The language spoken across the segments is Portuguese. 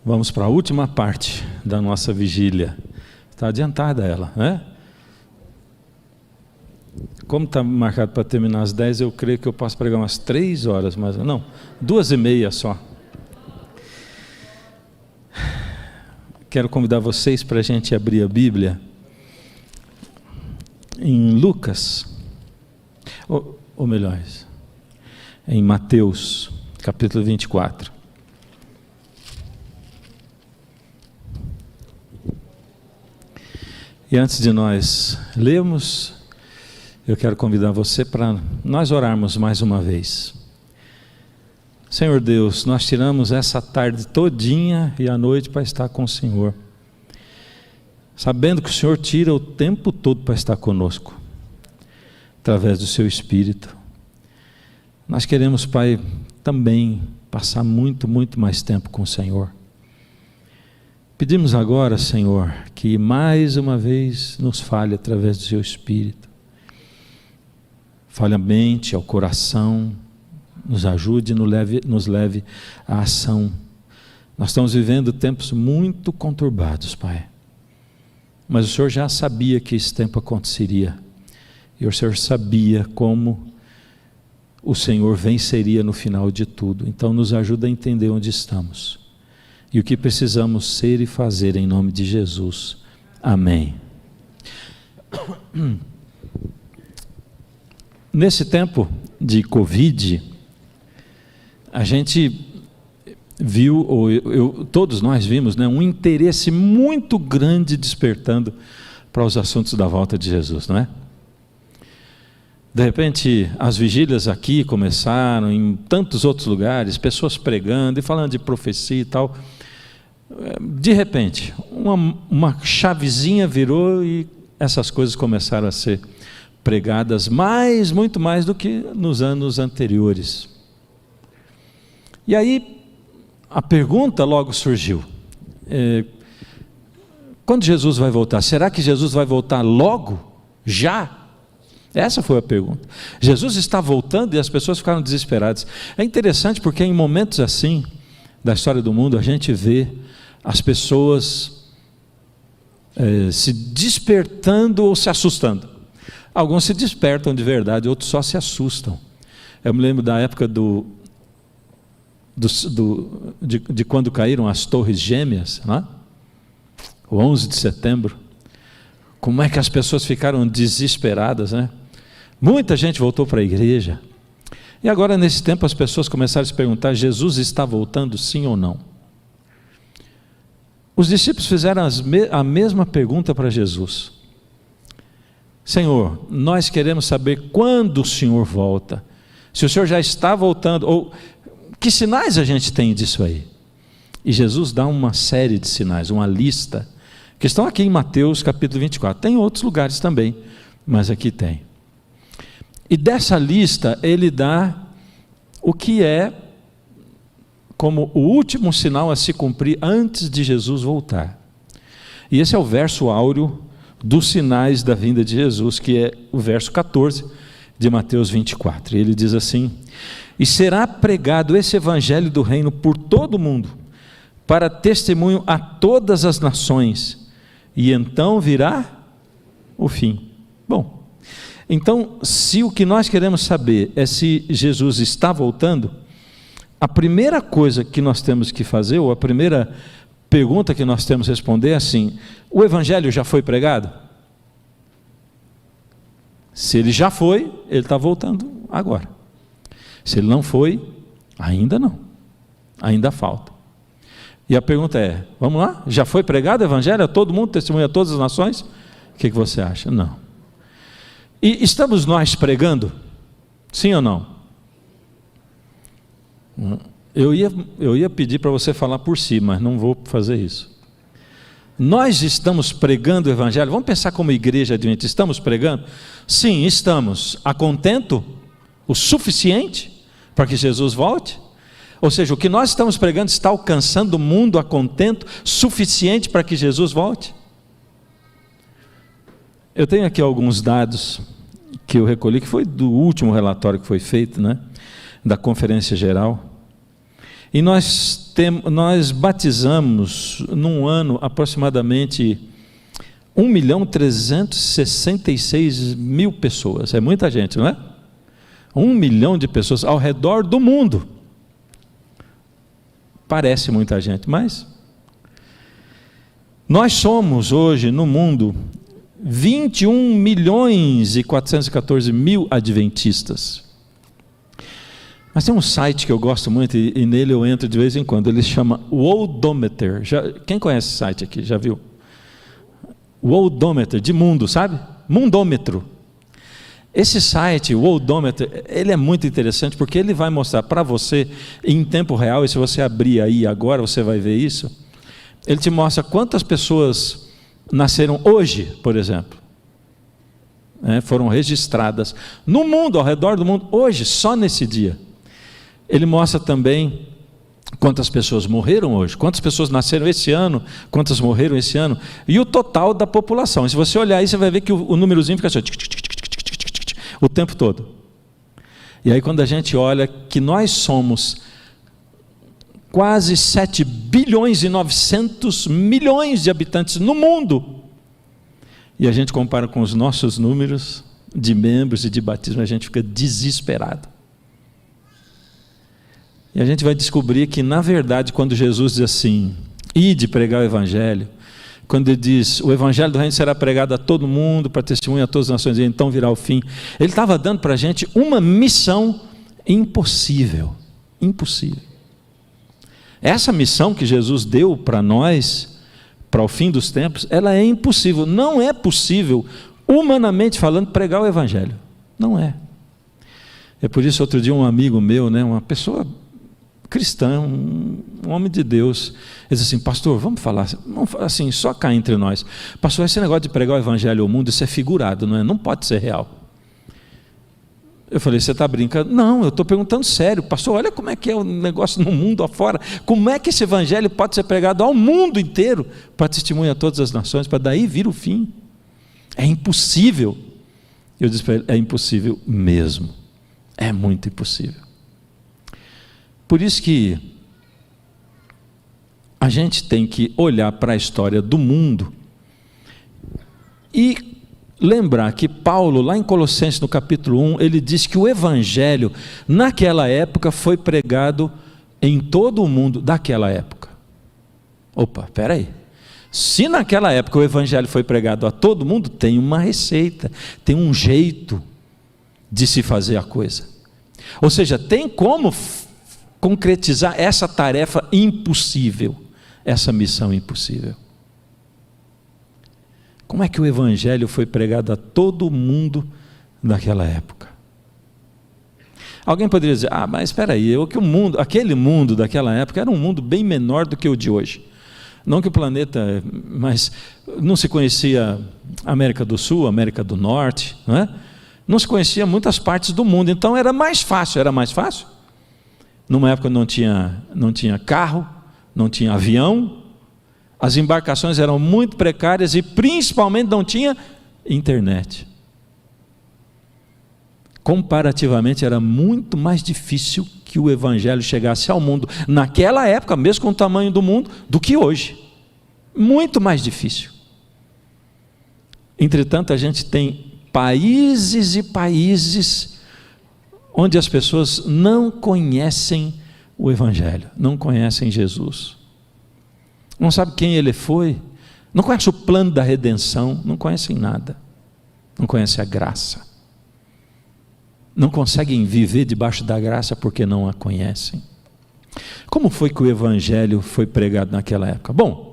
Vamos para a última parte da nossa vigília. Está adiantada ela, né? Como está marcado para terminar às 10, eu creio que eu posso pregar umas 3 horas, mas não, 2h30 só. Quero convidar vocês para a gente abrir a Bíblia em Lucas, ou melhor, em Mateus, capítulo 24. E antes de nós lermos, eu quero convidar você para nós orarmos mais uma vez. Senhor Deus, nós tiramos essa tarde todinha e a noite para estar com o Senhor, sabendo que o Senhor tira o tempo todo para estar conosco, através do Seu Espírito. Nós queremos, Pai, também passar muito mais tempo com o Senhor. Pedimos agora, Senhor, que mais uma vez nos fale através do Seu Espírito. Fale a mente, ao coração, nos ajude e nos leve à ação. Nós estamos vivendo tempos muito conturbados, Pai. Mas o Senhor já sabia que esse tempo aconteceria. E o Senhor sabia como o Senhor venceria no final de tudo. Então nos ajuda a entender onde estamos e o que precisamos ser e fazer em nome de Jesus. Amém. Nesse tempo de Covid, a gente viu, todos nós vimos, né, um interesse muito grande despertando para os assuntos da volta de Jesus, não é? De repente, as vigílias aqui começaram, em tantos outros lugares, pessoas pregando e falando de profecia e tal. De repente, uma chavezinha virou e essas coisas começaram a ser pregadas muito mais do que nos anos anteriores. E aí, a pergunta logo surgiu, quando Jesus vai voltar? Será que Jesus vai voltar logo? Já? Essa foi a pergunta. Jesus está voltando e as pessoas ficaram desesperadas. É interessante porque em momentos assim, da história do mundo, a gente vê as pessoas se despertando ou se assustando. Alguns se despertam de verdade, outros só se assustam. Eu me lembro da época de quando caíram as torres gêmeas, né? O 11 de setembro. Como é que as pessoas ficaram desesperadas, né? Muita gente voltou para a igreja. E agora nesse tempo as pessoas começaram a se perguntar: Jesus está voltando, sim ou não? Os discípulos fizeram a mesma pergunta para Jesus: Senhor, nós queremos saber quando o Senhor volta, se o Senhor já está voltando, ou que sinais a gente tem disso aí? E Jesus dá uma série de sinais, uma lista, que estão aqui em Mateus capítulo 24, tem em outros lugares também, mas aqui tem. E dessa lista ele dá o que é como o último sinal a se cumprir antes de Jesus voltar. E esse é o verso áureo dos sinais da vinda de Jesus, que é o verso 14 de Mateus 24. E ele diz assim: e será pregado esse evangelho do reino por todo o mundo, para testemunho a todas as nações, e então virá o fim. Bom, então, se o que nós queremos saber é se Jesus está voltando, a primeira coisa que nós temos que fazer, ou a primeira pergunta que nós temos que responder é assim: o evangelho já foi pregado? Se ele já foi, ele está voltando agora. Se ele não foi, ainda não, ainda falta. E a pergunta é, vamos lá? Já foi pregado o evangelho a todo mundo, testemunha a todas as nações? O que você acha? Não. E estamos nós pregando? Sim ou não? Eu ia pedir para você falar por si, mas não vou fazer isso. Nós estamos pregando o evangelho? Vamos pensar como igreja adventista, estamos pregando? Sim, estamos. A contento? O suficiente para que Jesus volte? Ou seja, o que nós estamos pregando está alcançando o mundo a contento, suficiente para que Jesus volte? Eu tenho aqui alguns dados que eu recolhi, que foi do último relatório que foi feito, né, da Conferência Geral. E nós nós batizamos num ano aproximadamente 1.366.000 pessoas. É muita gente, não é? 1 milhão de pessoas ao redor do mundo. Parece muita gente, mas nós somos hoje no mundo 21.414.000 adventistas. Mas tem um site que eu gosto muito e nele eu entro de vez em quando. Ele se chama Worldometer. Quem conhece esse site aqui? Já viu? Worldometer, de mundo, sabe? Mundômetro. Esse site, o Worldometer, ele é muito interessante porque ele vai mostrar para você em tempo real, e se você abrir aí agora você vai ver isso, ele te mostra quantas pessoas nasceram hoje, por exemplo, foram registradas no mundo, ao redor do mundo, hoje, só nesse dia. Ele mostra também quantas pessoas morreram hoje, quantas pessoas nasceram esse ano, quantas morreram esse ano, e o total da população. E se você olhar aí, você vai ver que o númerozinho fica assim, o tempo todo. E aí quando a gente olha que nós somos quase 7 bilhões e 900 milhões de habitantes no mundo, e a gente compara com os nossos números de membros e de batismo, a gente fica desesperado. E a gente vai descobrir que, na verdade, quando Jesus diz assim, ide pregar o Evangelho, quando ele diz, o Evangelho do Reino será pregado a todo mundo, para testemunho a todas as nações, e então virá o fim, ele estava dando para a gente uma missão impossível, impossível. Essa missão que Jesus deu para nós, para o fim dos tempos, ela é impossível, não é possível, humanamente falando, pregar o Evangelho, não é. É por isso, outro dia um amigo meu, uma pessoa cristã, um homem de Deus, ele disse assim, pastor, vamos falar assim, só cá entre nós, pastor, esse negócio de pregar o Evangelho ao mundo, isso é figurado, não pode ser real. Eu falei, você está brincando? Não, eu estou perguntando sério, pastor, olha como é que é o negócio no mundo afora, como é que esse Evangelho pode ser pregado ao mundo inteiro, para testemunhar a todas as nações, para daí vir o fim. É impossível. Eu disse para ele, é impossível mesmo, é muito impossível. Por isso que a gente tem que olhar para a história do mundo e lembrar que Paulo, lá em Colossenses, no capítulo 1, ele diz que o Evangelho, naquela época, foi pregado em todo o mundo daquela época. Opa, espera aí. Se naquela época o Evangelho foi pregado a todo mundo, tem uma receita, tem um jeito de se fazer a coisa. Ou seja, tem como concretizar essa tarefa impossível, essa missão impossível. Como é que o Evangelho foi pregado a todo mundo naquela época? Alguém poderia dizer, mas espera aí, aquele mundo daquela época era um mundo bem menor do que o de hoje. Não que o planeta, mas não se conhecia América do Sul, América do Norte, não é? Não se conhecia muitas partes do mundo, então era mais fácil. Numa época não tinha carro, não tinha avião, as embarcações eram muito precárias e principalmente não tinha internet. Comparativamente era muito mais difícil que o Evangelho chegasse ao mundo naquela época, mesmo com o tamanho do mundo, do que hoje. Muito mais difícil. Entretanto, a gente tem países e países onde as pessoas não conhecem o Evangelho, não conhecem Jesus, não sabem quem Ele foi, não conhecem o plano da redenção, não conhecem nada, não conhecem a graça, não conseguem viver debaixo da graça porque não a conhecem. Como foi que o Evangelho foi pregado naquela época? Bom,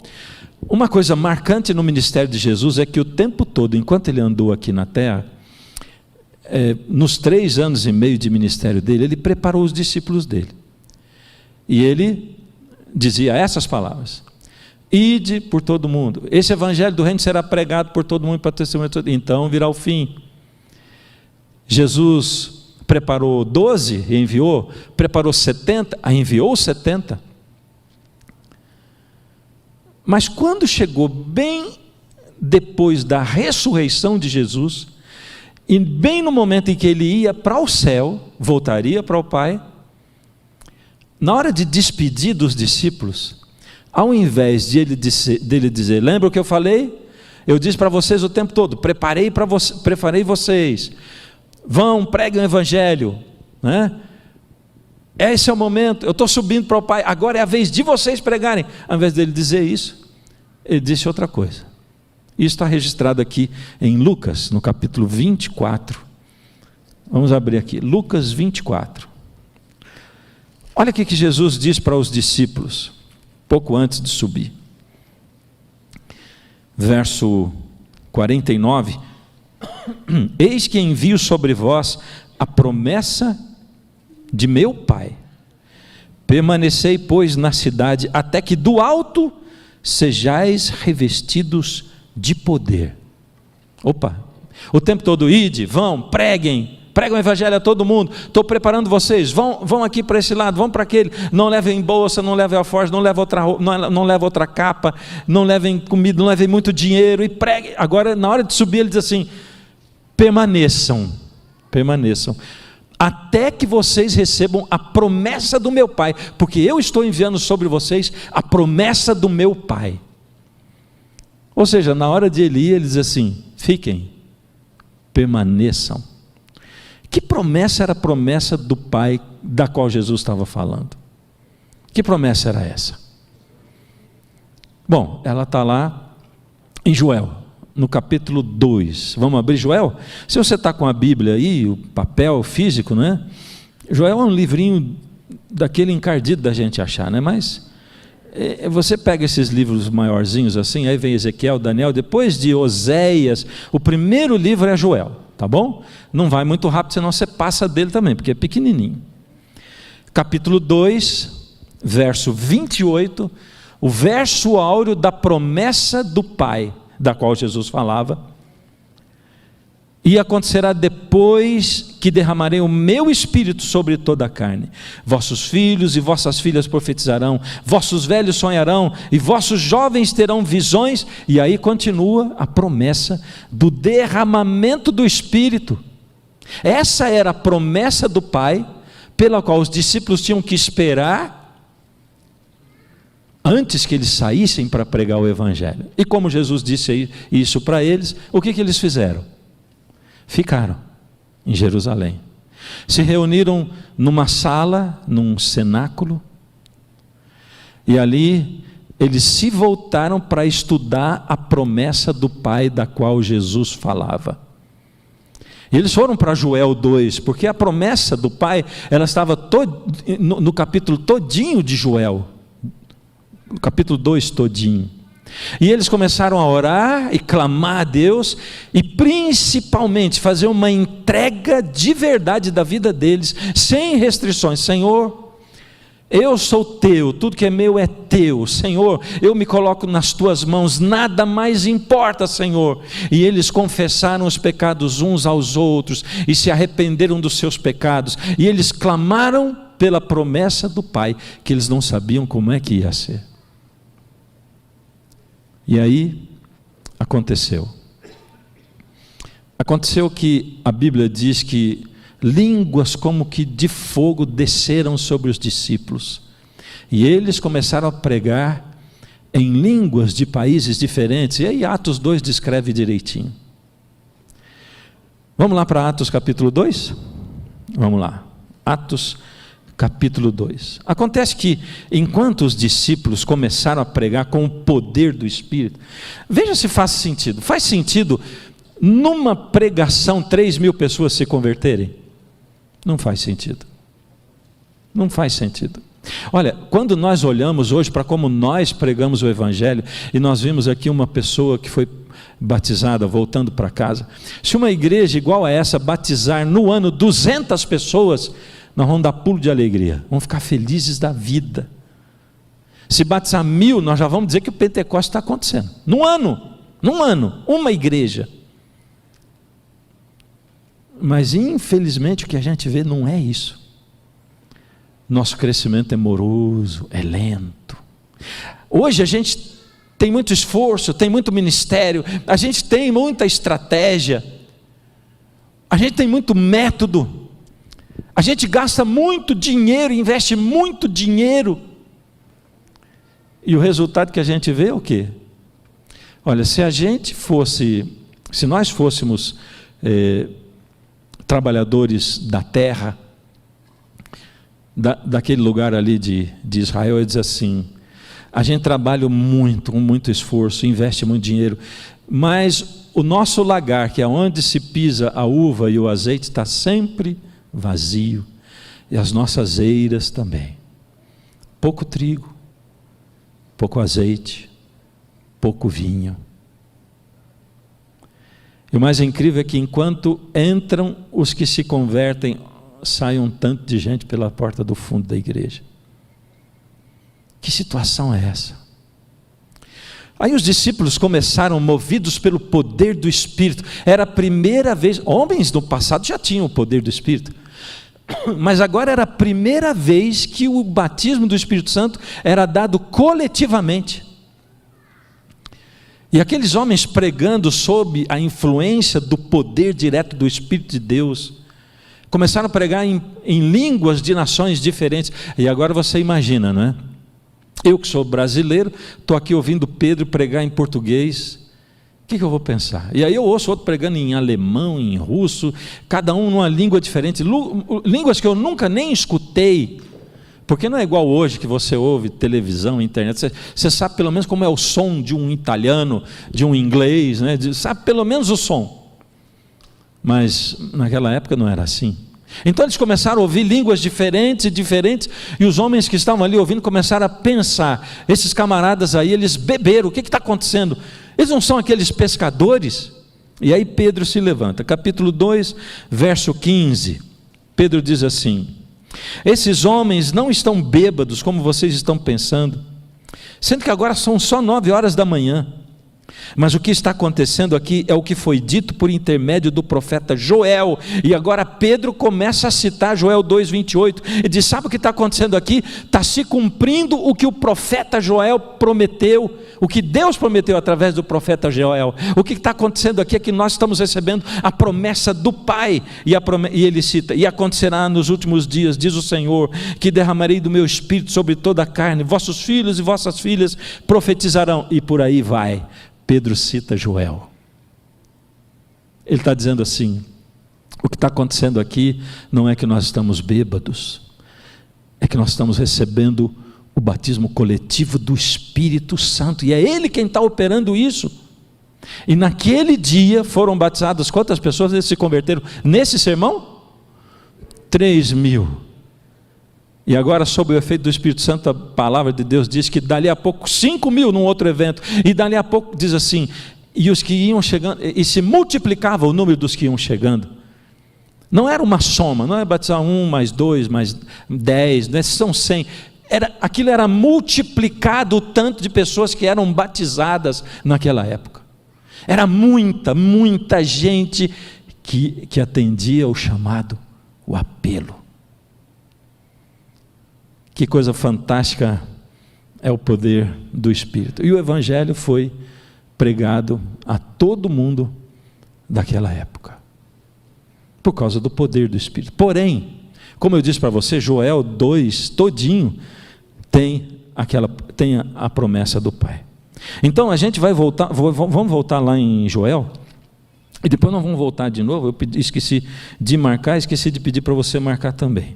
uma coisa marcante no ministério de Jesus é que o tempo todo, enquanto Ele andou aqui na terra, nos 3 anos e meio de ministério dele, Ele preparou os discípulos dele. E Ele dizia essas palavras: ide por todo mundo, esse Evangelho do Reino será pregado por todo mundo para testemunhar, então virá o fim. Jesus preparou 12 e enviou, preparou 70, enviou 70. Mas quando chegou bem depois da ressurreição de Jesus, e bem no momento em que Ele ia para o céu, voltaria para o Pai, na hora de despedir dos discípulos, ao invés dele dizer, lembra o que eu falei? Eu disse para vocês o tempo todo, preparei vocês, vão, preguem o evangelho, né? Esse é o momento, eu estou subindo para o Pai, agora é a vez de vocês pregarem. Ao invés dele dizer isso, ele disse outra coisa. Isso está registrado aqui em Lucas, no capítulo 24. Vamos abrir aqui, Lucas 24. Olha o que Jesus diz para os discípulos, pouco antes de subir. Verso 49. Eis que envio sobre vós a promessa de meu Pai. Permanecei, pois, na cidade, até que do alto sejais revestidos de poder. Opa, o tempo todo, ide, vão, preguem o evangelho a todo mundo, estou preparando vocês, vão aqui para esse lado, vão para aquele, não levem bolsa, não levem alforje, não levem outra capa, não levem comida, não levem muito dinheiro, e preguem. Agora, na hora de subir, ele diz assim, permaneçam, até que vocês recebam a promessa do meu Pai, porque eu estou enviando sobre vocês a promessa do meu Pai. Ou seja, na hora de ele ir, ele diz assim, fiquem, permaneçam. Que promessa era a promessa do Pai da qual Jesus estava falando? Que promessa era essa? Bom, ela está lá em Joel, no capítulo 2. Vamos abrir Joel? Se você está com a Bíblia aí, o papel físico, né? Joel é um livrinho daquele encardido da gente achar, né? Mas você pega esses livros maiorzinhos assim, aí vem Ezequiel, Daniel, depois de Oséias, o primeiro livro é Joel, tá bom? Não vai muito rápido, senão você passa dele também, porque é pequenininho. Capítulo 2, verso 28, o verso áureo da promessa do Pai, da qual Jesus falava. E acontecerá depois que derramarei o meu espírito sobre toda a carne. Vossos filhos e vossas filhas profetizarão, vossos velhos sonharão, e vossos jovens terão visões. E aí continua a promessa do derramamento do Espírito. Essa era a promessa do Pai, pela qual os discípulos tinham que esperar, antes que eles saíssem para pregar o Evangelho. E como Jesus disse isso para eles, o que eles fizeram? Ficaram em Jerusalém, se reuniram numa sala, num cenáculo, e ali eles se voltaram para estudar a promessa do Pai da qual Jesus falava. E eles foram para Joel 2, porque a promessa do Pai, ela estava no capítulo todinho de Joel, no capítulo 2 todinho. E eles começaram a orar e clamar a Deus, e principalmente fazer uma entrega de verdade da vida deles, sem restrições. Senhor, eu sou teu, tudo que é meu é teu. Senhor, eu me coloco nas tuas mãos, nada mais importa, Senhor. E eles confessaram os pecados uns aos outros, e se arrependeram dos seus pecados, e eles clamaram pela promessa do Pai, que eles não sabiam como é que ia ser. E aí, aconteceu que a Bíblia diz que línguas como que de fogo desceram sobre os discípulos, e eles começaram a pregar em línguas de países diferentes, e aí Atos 2 descreve direitinho. Vamos lá para Atos capítulo 2? Vamos lá, Atos capítulo 2. Acontece que, enquanto os discípulos começaram a pregar com o poder do Espírito, veja se faz sentido. Faz sentido numa pregação 3.000 pessoas se converterem? Não faz sentido. Não faz sentido. Olha, quando nós olhamos hoje para como nós pregamos o Evangelho, e nós vimos aqui uma pessoa que foi batizada voltando para casa, se uma igreja igual a essa batizar no ano 200 pessoas, nós vamos dar pulo de alegria, vamos ficar felizes da vida. Se batizar 1.000, nós já vamos dizer que o Pentecostes está acontecendo. Num ano, uma igreja. Mas infelizmente o que a gente vê não é isso. Nosso crescimento é moroso, é lento. Hoje a gente tem muito esforço, tem muito ministério, a gente tem muita estratégia, a gente tem muito método, A gente gasta muito dinheiro, investe muito dinheiro, e o resultado que a gente vê é o quê? Olha, se nós fôssemos trabalhadores da terra, daquele lugar ali de Israel, ele diz assim: a gente trabalha muito, com muito esforço, investe muito dinheiro, mas o nosso lagar, que é onde se pisa a uva e o azeite, está sempre vazio, e as nossas eiras também. Pouco trigo, pouco azeite, pouco vinho. E o mais incrível é que enquanto entram os que se convertem, sai um tanto de gente pela porta do fundo da igreja. Que situação é essa? Aí os discípulos começaram, movidos pelo poder do Espírito. Era a primeira vez, homens no passado já tinham o poder do Espírito, mas agora era a primeira vez que o batismo do Espírito Santo era dado coletivamente. E aqueles homens pregando sob a influência do poder direto do Espírito de Deus, começaram a pregar em línguas de nações diferentes. E agora você imagina, não é? Eu que sou brasileiro, estou aqui ouvindo Pedro pregar em português, o que eu vou pensar? E aí eu ouço outro pregando em alemão, em russo, cada um numa língua diferente, línguas que eu nunca nem escutei, porque não é igual hoje que você ouve televisão, internet, você sabe pelo menos como é o som de um italiano, de um inglês, né? Sabe pelo menos o som, mas naquela época não era assim. Então eles começaram a ouvir línguas diferentes, e os homens que estavam ali ouvindo começaram a pensar: esses camaradas aí, eles beberam, o que está acontecendo? Eles não são aqueles pescadores? E aí Pedro se levanta, capítulo 2, verso 15, Pedro diz assim: esses homens não estão bêbados como vocês estão pensando, sendo que agora são só 9 horas da manhã. Mas o que está acontecendo aqui é o que foi dito por intermédio do profeta Joel. E agora Pedro começa a citar Joel 2,28. Ele diz: sabe o que está acontecendo aqui? Está se cumprindo o que o profeta Joel prometeu, o que Deus prometeu através do profeta Joel. O que está acontecendo aqui é que nós estamos recebendo a promessa do Pai. E ele cita: e acontecerá nos últimos dias, diz o Senhor, que derramarei do meu espírito sobre toda a carne, vossos filhos e vossas filhas profetizarão. E por aí vai. Pedro cita Joel. Ele está dizendo assim: o que está acontecendo aqui não é que nós estamos bêbados, é que nós estamos recebendo o batismo coletivo do Espírito Santo, e é Ele quem está operando isso. E naquele dia foram batizadas quantas pessoas se converteram nesse sermão? 3.000. E agora, sob o efeito do Espírito Santo, a palavra de Deus diz que dali a pouco 5.000 num outro evento, e dali a pouco diz assim: e os que iam chegando, e se multiplicava o número dos que iam chegando. Não era uma soma, não é batizar 1 mais 2 mais 10, né? São 100. Aquilo era multiplicado o tanto de pessoas que eram batizadas naquela época. Era muita gente que atendia o chamado, o apelo. Que coisa fantástica é o poder do Espírito. E o Evangelho foi pregado a todo mundo daquela época, por causa do poder do Espírito. Porém, como eu disse para você, Joel 2 todinho tem a promessa do Pai. Então a gente vai voltar, vamos voltar lá em Joel, e depois nós vamos voltar de novo. Eu esqueci de marcar, esqueci de pedir para você marcar também.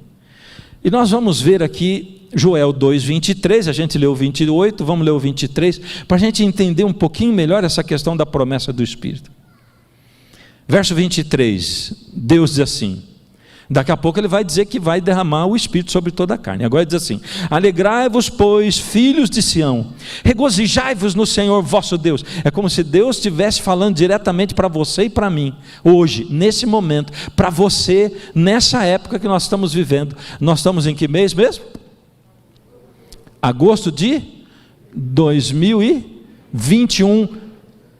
E nós vamos ver aqui Joel 2:23, a gente leu o 28, vamos ler o 23, para a gente entender um pouquinho melhor essa questão da promessa do Espírito. Verso 23, Deus diz assim, daqui a pouco ele vai dizer que vai derramar o Espírito sobre toda a carne. Agora ele diz assim: alegrai-vos, pois, filhos de Sião, regozijai-vos no Senhor vosso Deus. É como se Deus estivesse falando diretamente para você e para mim, hoje, nesse momento, para você, nessa época que nós estamos vivendo. Nós estamos em que mês mesmo? Agosto de 2021,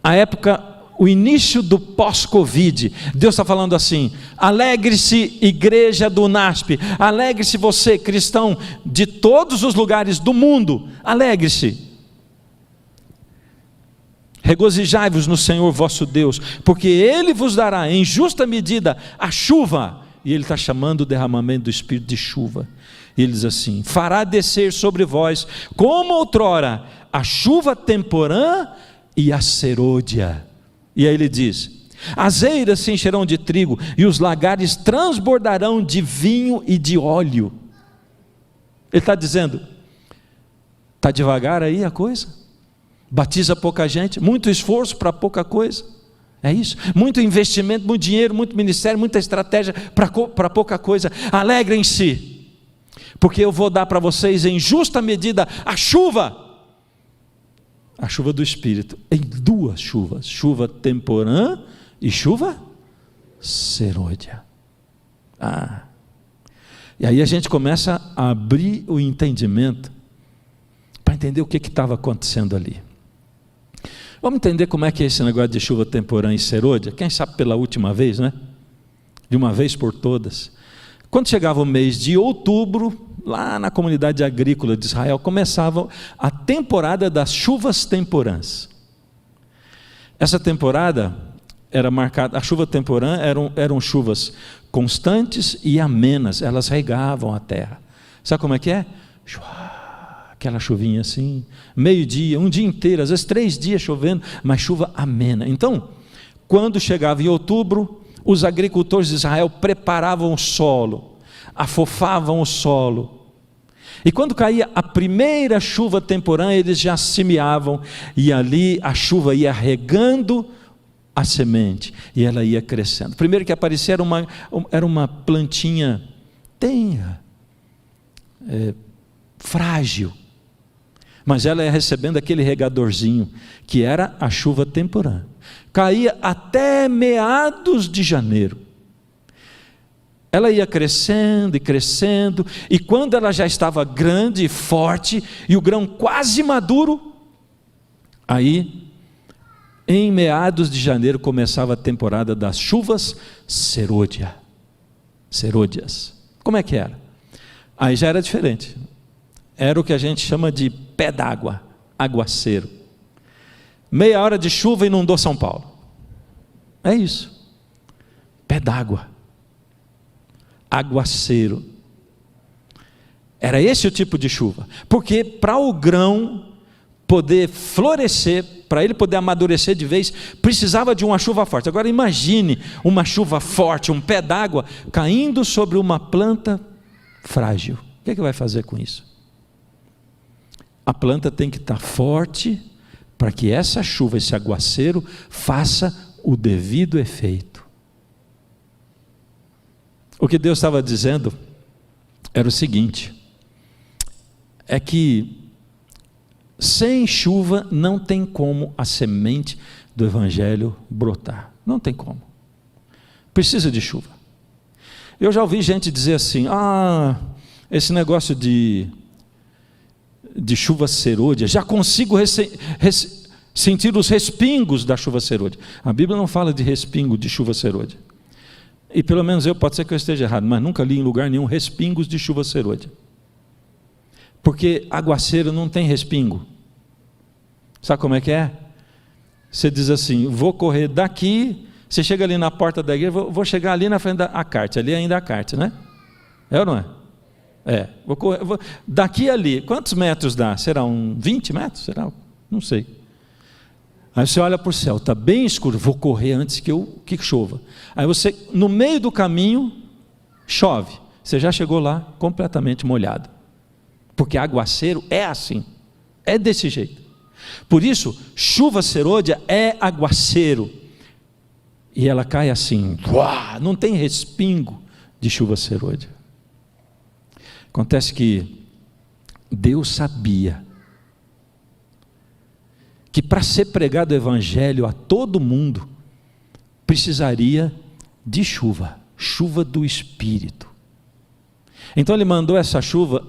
a época, o início do pós-Covid. Deus está falando assim: alegre-se, igreja do NASP, alegre-se você, cristão de todos os lugares do mundo, alegre-se, regozijai-vos no Senhor vosso Deus, porque Ele vos dará em justa medida a chuva. e ele está chamando o derramamento do Espírito de chuva. E ele diz assim: fará descer sobre vós, como outrora, a chuva temporã e a serôdia. E aí ele diz: as eiras se encherão de trigo, e os lagares transbordarão de vinho e de óleo. Ele está dizendo: está devagar aí a coisa? Batiza pouca gente, muito esforço para pouca coisa. É isso, muito investimento, muito dinheiro, muito ministério, muita estratégia para pouca coisa. Alegrem-se, porque eu vou dar para vocês em justa medida a chuva do Espírito, em duas chuvas, chuva temporã e chuva serôdia. E aí a gente começa a abrir o entendimento, para entender o que estava acontecendo ali. Vamos entender como é que é esse negócio de chuva temporã e serôdia? Quem sabe pela última vez, né? De uma vez por todas. Quando chegava o mês de outubro, lá na comunidade agrícola de Israel, começava a temporada das chuvas temporãs. Essa temporada era marcada, a chuva temporã eram chuvas constantes e amenas, elas regavam a terra. Sabe como é que é? Aquela chuvinha assim, meio-dia, um dia inteiro, às vezes 3 dias chovendo, mas chuva amena. Então, quando chegava em outubro, os agricultores de Israel preparavam o solo, afofavam o solo, e quando caía a primeira chuva temporã, eles já semeavam, e ali a chuva ia regando a semente, e ela ia crescendo. Primeiro que aparecia era uma plantinha tenra, frágil, mas ela ia recebendo aquele regadorzinho, que era a chuva temporã. Caía até meados de janeiro. Ela ia crescendo e crescendo, e quando ela já estava grande e forte, e o grão quase maduro, aí, em meados de janeiro, começava a temporada das chuvas serôdias. Como é que era? Aí já era diferente. Era o que a gente chama de pé d'água, aguaceiro. Meia hora de chuva inundou São Paulo. É isso. Pé d'água, aguaceiro. Era esse o tipo de chuva. Porque para o grão poder florescer, para ele poder amadurecer de vez, precisava de uma chuva forte. Agora imagine uma chuva forte, um pé d'água caindo sobre uma planta frágil. O que é que vai fazer com isso? A planta tem que estar forte para que essa chuva, esse aguaceiro, faça o devido efeito. O que Deus estava dizendo era o seguinte: é que sem chuva não tem como a semente do Evangelho brotar. Não tem como. Precisa de chuva. Eu já ouvi gente dizer assim: esse negócio de chuva serôdia, já consigo sentir os respingos da chuva serôdia. A Bíblia não fala de respingo de chuva serôdia. E pelo menos pode ser que eu esteja errado, mas nunca li em lugar nenhum respingos de chuva serôdia. Porque aguaceiro não tem respingo. Sabe como é que é? Você diz assim: vou correr daqui, você chega ali na porta da igreja, vou chegar ali na frente da Carte, ali ainda a Carte, né? É ou não é? Vou correr, daqui ali, quantos metros dá? Será 20 metros? Será? Não sei. Aí você olha para o céu, está bem escuro, vou correr antes que chova. Aí você, no meio do caminho, chove. Você já chegou lá completamente molhado. Porque aguaceiro é assim, é desse jeito. Por isso, chuva serôdia é aguaceiro. E ela cai assim, não tem respingo de chuva serôdia. Acontece que Deus sabia que para ser pregado o Evangelho a todo mundo, precisaria de chuva do Espírito. Então Ele mandou essa chuva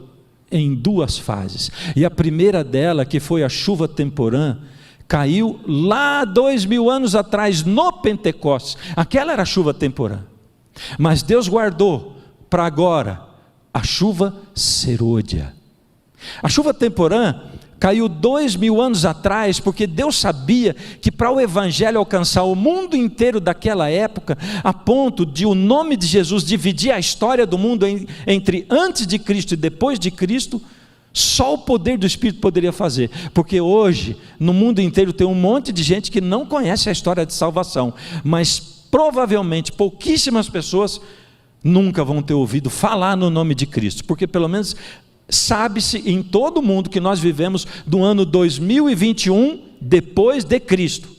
em 2 fases, e a primeira dela, que foi a chuva temporã, caiu lá 2000 anos atrás, no Pentecostes. Aquela era a chuva temporã, mas Deus guardou para agora a chuva serôdia. A chuva temporã caiu 2000 anos atrás, porque Deus sabia que para o Evangelho alcançar o mundo inteiro daquela época, a ponto de o nome de Jesus dividir a história do mundo entre antes de Cristo e depois de Cristo, só o poder do Espírito poderia fazer, porque hoje, no mundo inteiro, tem um monte de gente que não conhece a história de salvação, mas provavelmente pouquíssimas pessoas nunca vão ter ouvido falar no nome de Cristo, porque pelo menos sabe-se em todo o mundo que nós vivemos do ano 2021 depois de Cristo.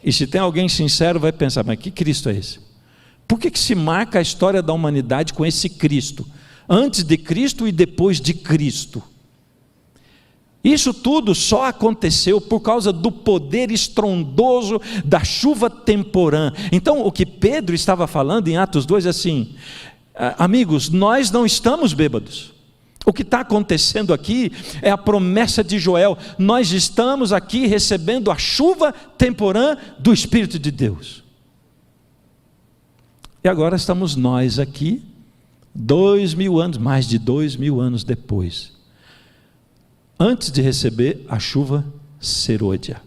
E se tem alguém sincero vai pensar, mas que Cristo é esse? Por que se marca a história da humanidade com esse Cristo? Antes de Cristo e depois de Cristo. Isso tudo só aconteceu por causa do poder estrondoso da chuva temporã. Então o que Pedro estava falando em Atos 2 é assim: amigos, nós não estamos bêbados. O que está acontecendo aqui é a promessa de Joel. Nós estamos aqui recebendo a chuva temporã do Espírito de Deus. E agora estamos nós aqui, 2000 anos, mais de 2000 anos depois, antes de receber a chuva serôdia.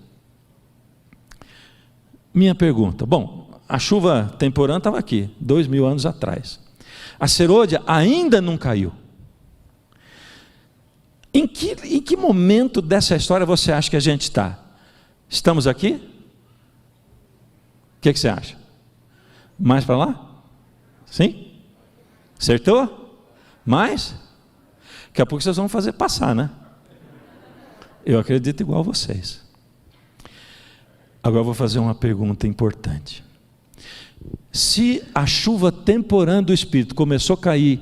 Minha pergunta: bom, a chuva temporã estava aqui, 2000 anos atrás. A serôdia ainda não caiu. Em que momento dessa história você acha que a gente está? Estamos aqui? O que você acha? Mais para lá? Sim? Acertou? Mais? Daqui a pouco vocês vão fazer passar, né? Eu acredito igual a vocês. Agora eu vou fazer uma pergunta importante. Se a chuva temporã do Espírito começou a cair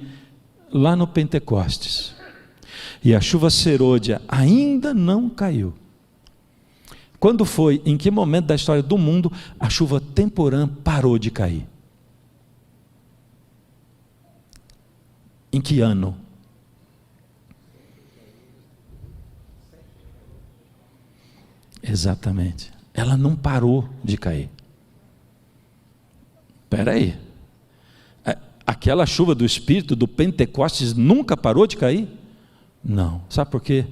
lá no Pentecostes, e a chuva serôdia ainda não caiu, quando foi, em que momento da história do mundo, a chuva temporã parou de cair? Em que ano? Exatamente. Ela não parou de cair. Espera aí. Aquela chuva do Espírito do Pentecostes nunca parou de cair? Não. Sabe por quê?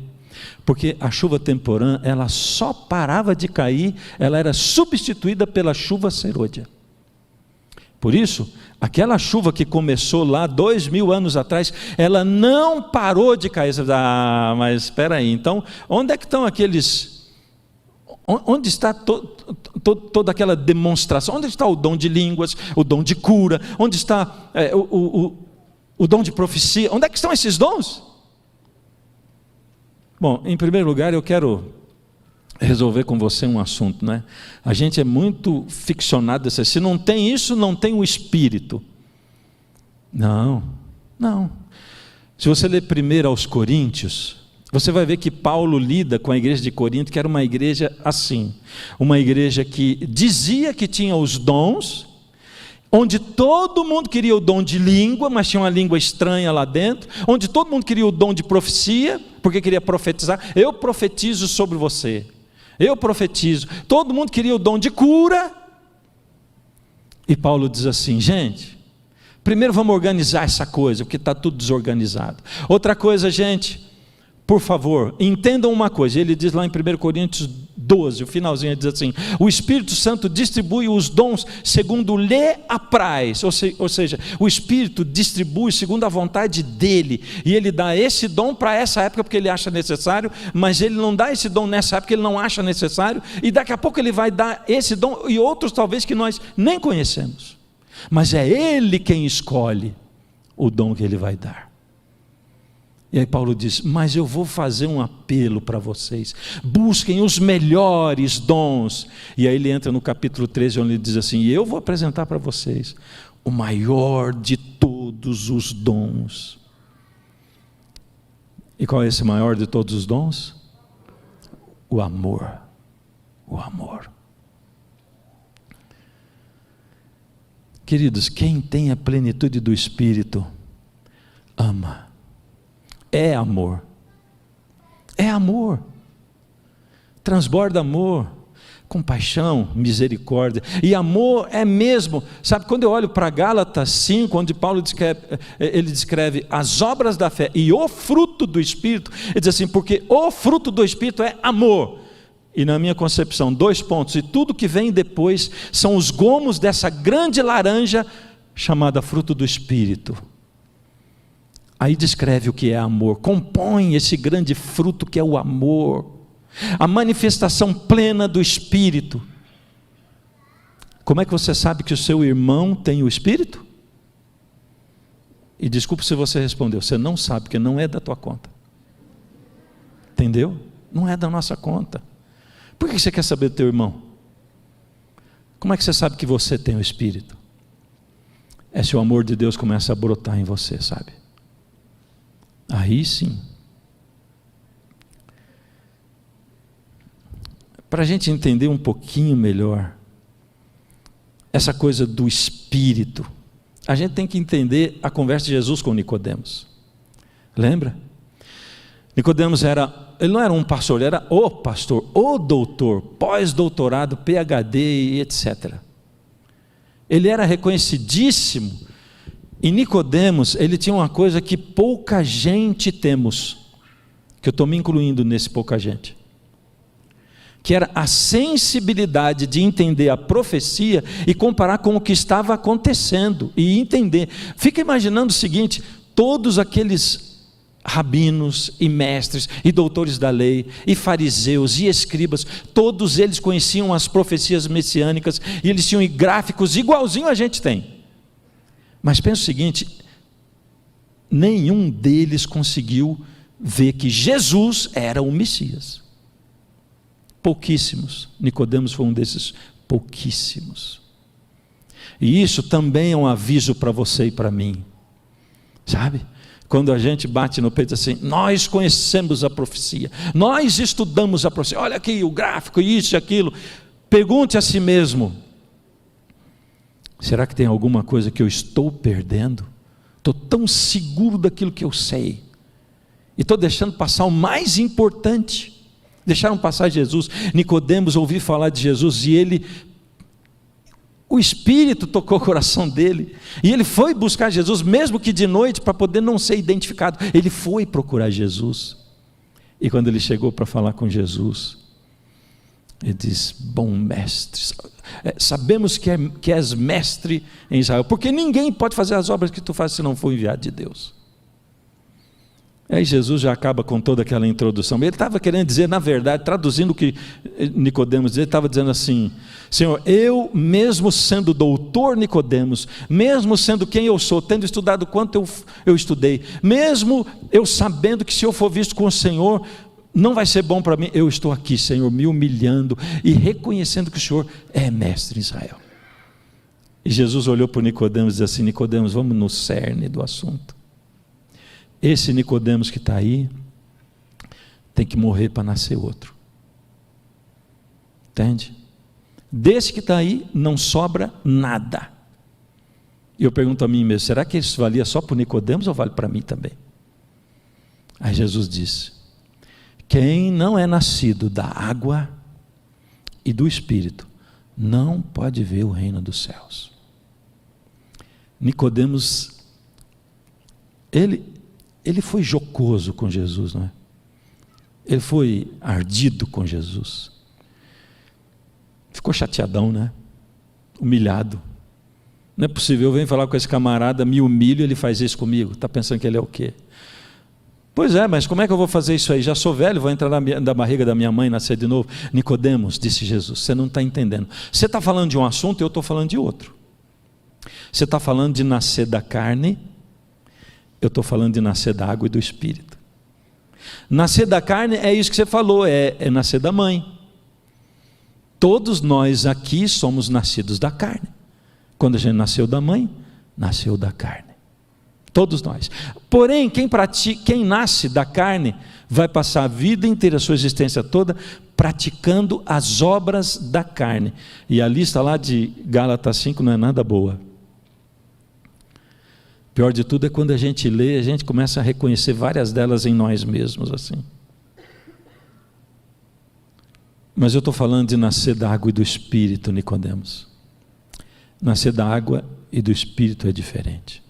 Porque a chuva temporã, ela só parava de cair, ela era substituída pela chuva serôdia. Por isso, aquela chuva que começou lá 2000 anos atrás, ela não parou de cair. Mas espera aí, então, onde é que estão aqueles... Onde está toda aquela demonstração? Onde está o dom de línguas, o dom de cura? Onde está o dom de profecia? Onde é que estão esses dons? Bom, em primeiro lugar eu quero resolver com você um assunto, né? A gente é muito ficcionado, se não tem isso, não tem o Espírito. Não. Se você ler primeiro aos Coríntios, você vai ver que Paulo lida com a igreja de Corinto, que era uma igreja assim, uma igreja que dizia que tinha os dons, onde todo mundo queria o dom de língua, mas tinha uma língua estranha lá dentro, onde todo mundo queria o dom de profecia, porque queria profetizar. Eu profetizo sobre você, eu profetizo. Todo mundo queria o dom de cura, e Paulo diz assim: gente, primeiro vamos organizar essa coisa, porque está tudo desorganizado. Outra coisa, gente, por favor, entendam uma coisa. Ele diz lá em 1 Coríntios 12, o finalzinho, ele diz assim: o Espírito Santo distribui os dons segundo lhe apraz, ou seja, o Espírito distribui segundo a vontade dele, e ele dá esse dom para essa época porque ele acha necessário, mas ele não dá esse dom nessa época porque ele não acha necessário, e daqui a pouco ele vai dar esse dom e outros talvez que nós nem conhecemos, mas é ele quem escolhe o dom que ele vai dar. E aí Paulo diz: mas eu vou fazer um apelo para vocês, busquem os melhores dons. E aí ele entra no capítulo 13, onde ele diz assim: e eu vou apresentar para vocês o maior de todos os dons. E qual é esse maior de todos os dons? O amor. O amor. Queridos, quem tem a plenitude do Espírito ama. É amor, transborda amor. compaixão, misericórdia. E amor é mesmo, sabe, quando eu olho para Gálatas 5, onde Paulo descreve as obras da fé e o fruto do Espírito, ele diz assim, porque o fruto do Espírito é amor. E na minha concepção, 2 pontos, e tudo que vem depois são os gomos dessa grande laranja chamada fruto do Espírito. Aí descreve o que é amor, compõe esse grande fruto que é o amor, a manifestação plena do Espírito. Como é que você sabe que o seu irmão tem o Espírito? E desculpe se você respondeu, você não sabe, porque não é da tua conta. Entendeu? Não é da nossa conta. Por que você quer saber do teu irmão? Como é que você sabe que você tem o Espírito? É se o amor de Deus começa a brotar em você, sabe? Aí sim. Para a gente entender um pouquinho melhor essa coisa do Espírito, a gente tem que entender a conversa de Jesus com Nicodemos. Lembra? Nicodemos ele não era um pastor, ele era o pastor, o doutor, pós-doutorado, PhD e etc. Ele era reconhecidíssimo. E Nicodemos, ele tinha uma coisa que pouca gente temos, que eu estou me incluindo nesse pouca gente, que era a sensibilidade de entender a profecia e comparar com o que estava acontecendo, e entender. Fica imaginando o seguinte, todos aqueles rabinos e mestres e doutores da lei e fariseus e escribas, todos eles conheciam as profecias messiânicas e eles tinham gráficos igualzinho a gente tem. Mas pensa o seguinte, nenhum deles conseguiu ver que Jesus era o Messias. Pouquíssimos. Nicodemos foi um desses pouquíssimos. E isso também é um aviso para você e para mim, sabe? Quando a gente bate no peito assim, nós conhecemos a profecia, nós estudamos a profecia, olha aqui o gráfico, isso e aquilo. Pergunte a si mesmo, será que tem alguma coisa que eu estou perdendo? Estou tão seguro daquilo que eu sei, e estou deixando passar o mais importante. Deixaram passar Jesus. Nicodemos ouviu falar de Jesus, e o Espírito tocou o coração dele, e ele foi buscar Jesus, mesmo que de noite, para poder não ser identificado. Ele foi procurar Jesus, e quando ele chegou para falar com Jesus, ele diz, bom mestre, sabemos que és mestre em Israel, porque ninguém pode fazer as obras que tu fazes se não for enviado de Deus. Aí Jesus já acaba com toda aquela introdução. Ele estava querendo dizer, na verdade, traduzindo o que Nicodemos dizia, ele estava dizendo assim, Senhor, eu mesmo sendo doutor Nicodemos, mesmo sendo quem eu sou, tendo estudado quanto eu estudei, mesmo eu sabendo que se eu for visto com o Senhor, não vai ser bom para mim, eu estou aqui, Senhor, me humilhando e reconhecendo que o Senhor é mestre em Israel. E Jesus olhou para Nicodemos e disse assim, Nicodemos, vamos no cerne do assunto. Esse Nicodemos que está aí, tem que morrer para nascer outro. Entende? Desse que está aí, não sobra nada. E eu pergunto a mim mesmo, será que isso valia só para o Nicodemos ou vale para mim também? Aí Jesus disse, quem não é nascido da água e do Espírito, não pode ver o reino dos céus. Nicodemos, ele foi jocoso com Jesus, não é? Ele foi ardido com Jesus. Ficou chateadão, né? Humilhado. Não é possível, eu venho falar com esse camarada, me humilho e ele faz isso comigo. Está pensando que ele é o quê? Pois é, mas como é que eu vou fazer isso aí? Já sou velho, vou entrar na barriga da minha mãe e nascer de novo. Nicodemos, disse Jesus, você não está entendendo. Você está falando de um assunto e eu estou falando de outro. Você está falando de nascer da carne, eu estou falando de nascer da água e do Espírito. Nascer da carne é isso que você falou, é nascer da mãe. Todos nós aqui somos nascidos da carne. Quando a gente nasceu da mãe, nasceu da carne. Todos nós. Porém, quem nasce da carne, vai passar a vida inteira, a sua existência toda, praticando as obras da carne. E a lista lá de Gálatas 5 não é nada boa. Pior de tudo é quando a gente lê, a gente começa a reconhecer várias delas em nós mesmos assim. Mas eu estou falando de nascer da água e do Espírito, Nicodemos. Nascer da água e do Espírito é diferente.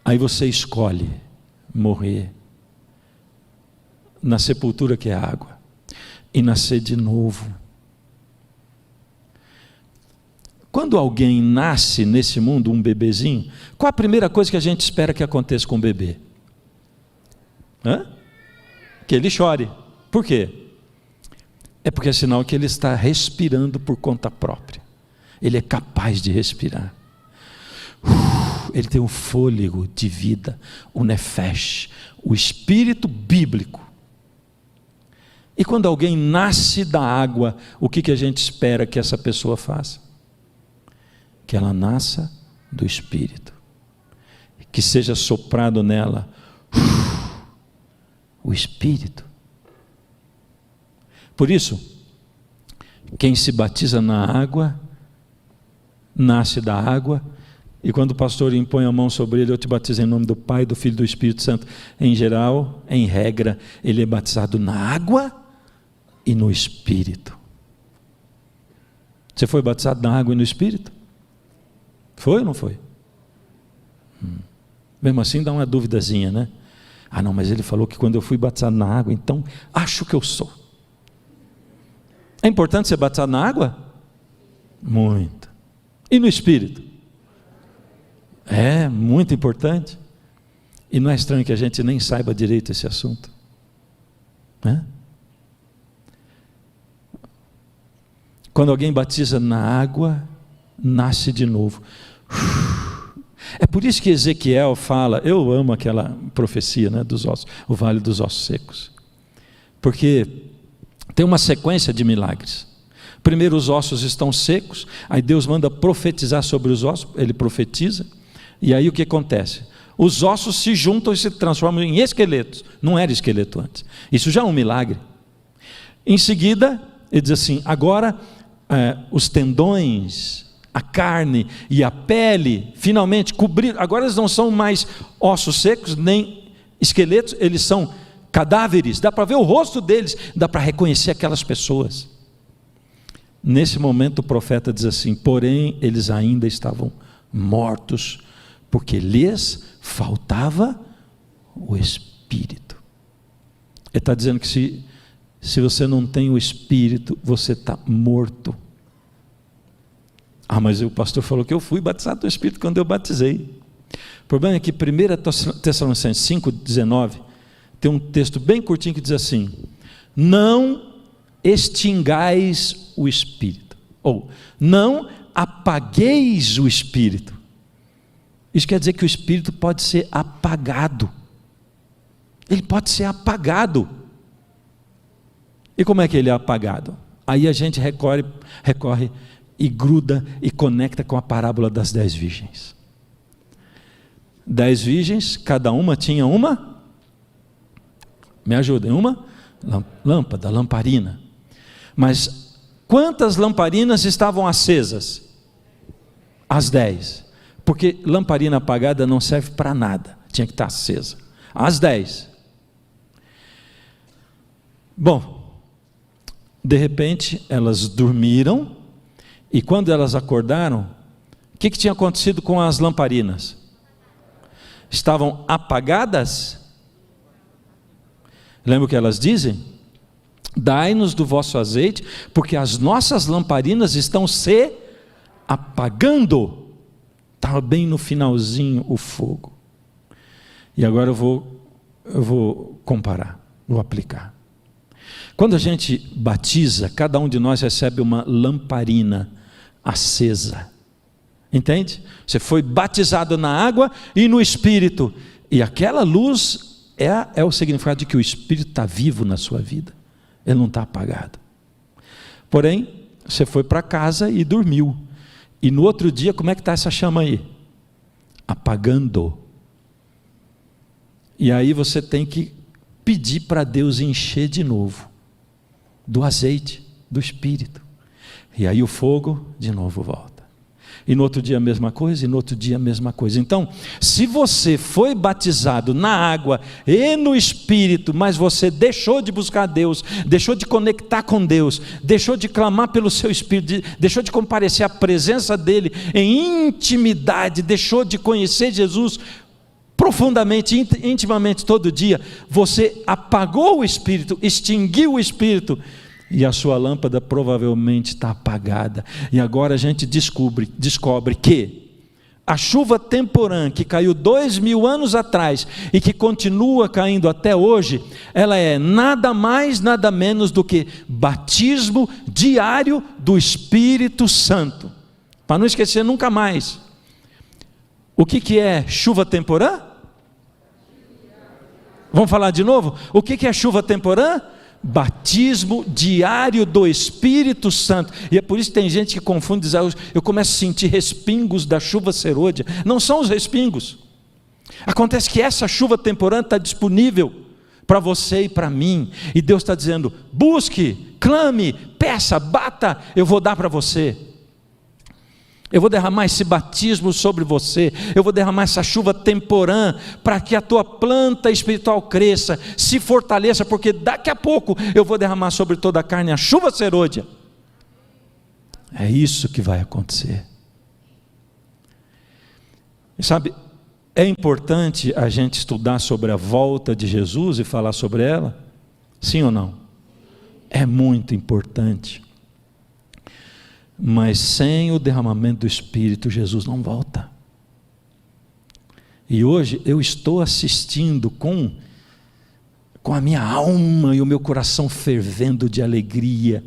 Aí você escolhe morrer na sepultura que é a água e nascer de novo. Quando alguém nasce nesse mundo, um bebezinho, qual a primeira coisa que a gente espera que aconteça com o bebê? Que ele chore. Por quê? É porque é sinal que ele está respirando por conta própria. Ele é capaz de respirar. Ele tem um fôlego de vida, o nefesh, o espírito bíblico. E quando alguém nasce da água, o que a gente espera que essa pessoa faça? Que ela nasça do Espírito, que seja soprado nela o Espírito. Por isso, quem se batiza na água, nasce da água, e quando o pastor impõe a mão sobre ele, eu te batizo em nome do Pai, do Filho e do Espírito Santo. Em geral, em regra, ele é batizado na água e no Espírito. Você foi batizado na água e no Espírito? Foi ou não foi? Mesmo assim dá uma duvidazinha, né? Ah não, mas ele falou que quando eu fui batizado na água, então acho que eu sou. É importante ser batizado na água? Muito. E no Espírito? É, muito importante. E não é estranho que a gente nem saiba direito esse assunto, né? Quando alguém batiza na água, nasce de novo. É por isso que Ezequiel fala, eu amo aquela profecia, né, dos ossos, o vale dos ossos secos, porque tem uma sequência de milagres. Primeiro os ossos estão secos, aí Deus manda profetizar sobre os ossos, ele profetiza, e aí o que acontece? Os ossos se juntam e se transformam em esqueletos. Não era esqueleto antes, isso já é um milagre. Em seguida ele diz assim, agora os tendões, a carne e a pele finalmente cobriram, agora eles não são mais ossos secos nem esqueletos, eles são cadáveres, dá para ver o rosto deles, dá para reconhecer aquelas pessoas. Nesse momento o profeta diz assim, porém eles ainda estavam mortos, porque lhes faltava o Espírito. Ele está dizendo que se você não tem o Espírito, você está morto. Ah, mas o pastor falou que eu fui batizado do Espírito quando eu batizei. O problema é que 1 Tessalonicenses 5,19 tem um texto bem curtinho que diz assim, não extingais o Espírito, ou não apagueis o Espírito. Isso quer dizer que o Espírito pode ser apagado. Ele pode ser apagado. E como é que ele é apagado? Aí a gente recorre e gruda e conecta com a parábola das 10 virgens. 10 virgens, cada uma tinha uma, me ajudem, uma lâmpada, lamparina. Mas quantas lamparinas estavam acesas? As 10. Porque lamparina apagada não serve para nada, tinha que estar acesa. As 10. Bom, de repente elas dormiram, e quando elas acordaram, o que tinha acontecido com as lamparinas? Estavam apagadas? Lembra o que elas dizem? Dai-nos do vosso azeite, porque as nossas lamparinas estão se apagando. Estava bem no finalzinho o fogo. E agora eu vou comparar, vou aplicar. Quando a gente batiza, cada um de nós recebe uma lamparina acesa. Entende? Você foi batizado na água e no Espírito. E aquela luz é o significado de que o Espírito está vivo na sua vida. Ele não está apagado. Porém, você foi para casa e dormiu. E no outro dia, como é que está essa chama aí? Apagando. E aí você tem que pedir para Deus encher de novo do azeite, do Espírito. E aí o fogo de novo volta. E no outro dia a mesma coisa, e no outro dia a mesma coisa. Então, se você foi batizado na água e no Espírito, mas você deixou de buscar Deus, deixou de conectar com Deus, deixou de clamar pelo seu Espírito, deixou de comparecer à presença dEle em intimidade, deixou de conhecer Jesus profundamente, intimamente todo dia, você apagou o Espírito, extinguiu o Espírito, e a sua lâmpada provavelmente está apagada. E agora a gente descobre que a chuva temporã que caiu 2000 anos atrás e que continua caindo até hoje, ela é nada mais, nada menos do que batismo diário do Espírito Santo. Para não esquecer nunca mais. O que é chuva temporã? Vamos falar de novo? O que é chuva temporã? Batismo diário do Espírito Santo. E é por isso que tem gente que confunde, diz, eu começo a sentir respingos da chuva serôdia. Não são os respingos. Acontece que essa chuva temporã está disponível para você e para mim, e Deus está dizendo, busque, clame, peça, bata, eu vou dar para você. Eu vou derramar esse batismo sobre você, eu vou derramar essa chuva temporã, para que a tua planta espiritual cresça, se fortaleça, porque daqui a pouco eu vou derramar sobre toda a carne a chuva serôdia. É isso que vai acontecer. E sabe, é importante a gente estudar sobre a volta de Jesus e falar sobre ela? Sim ou não? É muito importante. Mas sem o derramamento do Espírito, Jesus não volta. E hoje eu estou assistindo com a minha alma e o meu coração fervendo de alegria,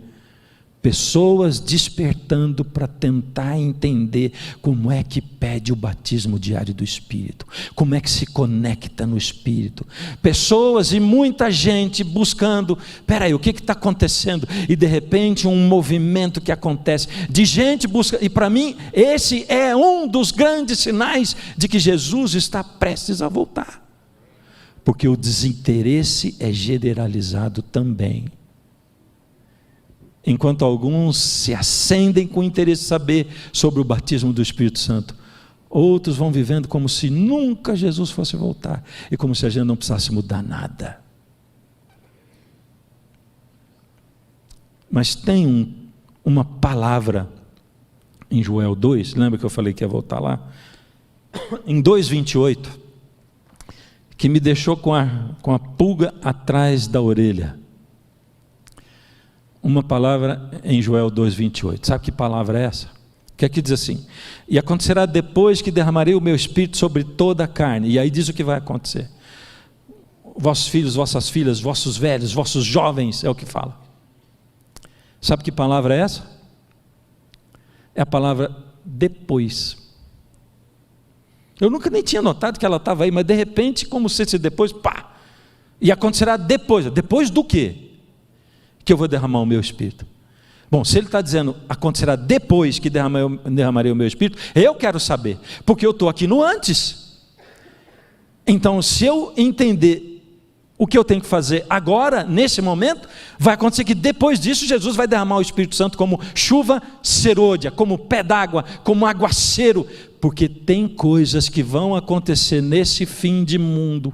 pessoas despertando para tentar entender como é que pede o batismo diário do Espírito, como é que se conecta no Espírito, pessoas e muita gente buscando, peraí, o que está acontecendo? E de repente um movimento que acontece, de gente busca, e para mim esse é um dos grandes sinais de que Jesus está prestes a voltar, porque o desinteresse é generalizado também. Enquanto alguns se acendem com interesse em saber sobre o batismo do Espírito Santo, outros vão vivendo como se nunca Jesus fosse voltar, e como se a gente não precisasse mudar nada. Mas tem uma palavra em Joel 2, lembra que eu falei que ia voltar lá? Em 2:28, que me deixou com a pulga atrás da orelha. Uma palavra em Joel 2:28, sabe que palavra é essa? Que aqui diz assim, e acontecerá depois que derramarei o meu Espírito sobre toda a carne, e aí diz o que vai acontecer, vossos filhos, vossas filhas, vossos velhos, vossos jovens, é o que fala. Sabe que palavra é essa? É a palavra depois. Eu nunca nem tinha notado que ela estava aí, mas de repente, como se esse depois, pá, e acontecerá depois do quê? Que eu vou derramar o meu Espírito. Bom, se ele está dizendo, acontecerá depois que derramarei o meu Espírito, eu quero saber, porque eu estou aqui no antes. Então, se eu entender o que eu tenho que fazer agora, nesse momento, vai acontecer que depois disso, Jesus vai derramar o Espírito Santo como chuva serôdia, como pé d'água, como aguaceiro, porque tem coisas que vão acontecer nesse fim de mundo,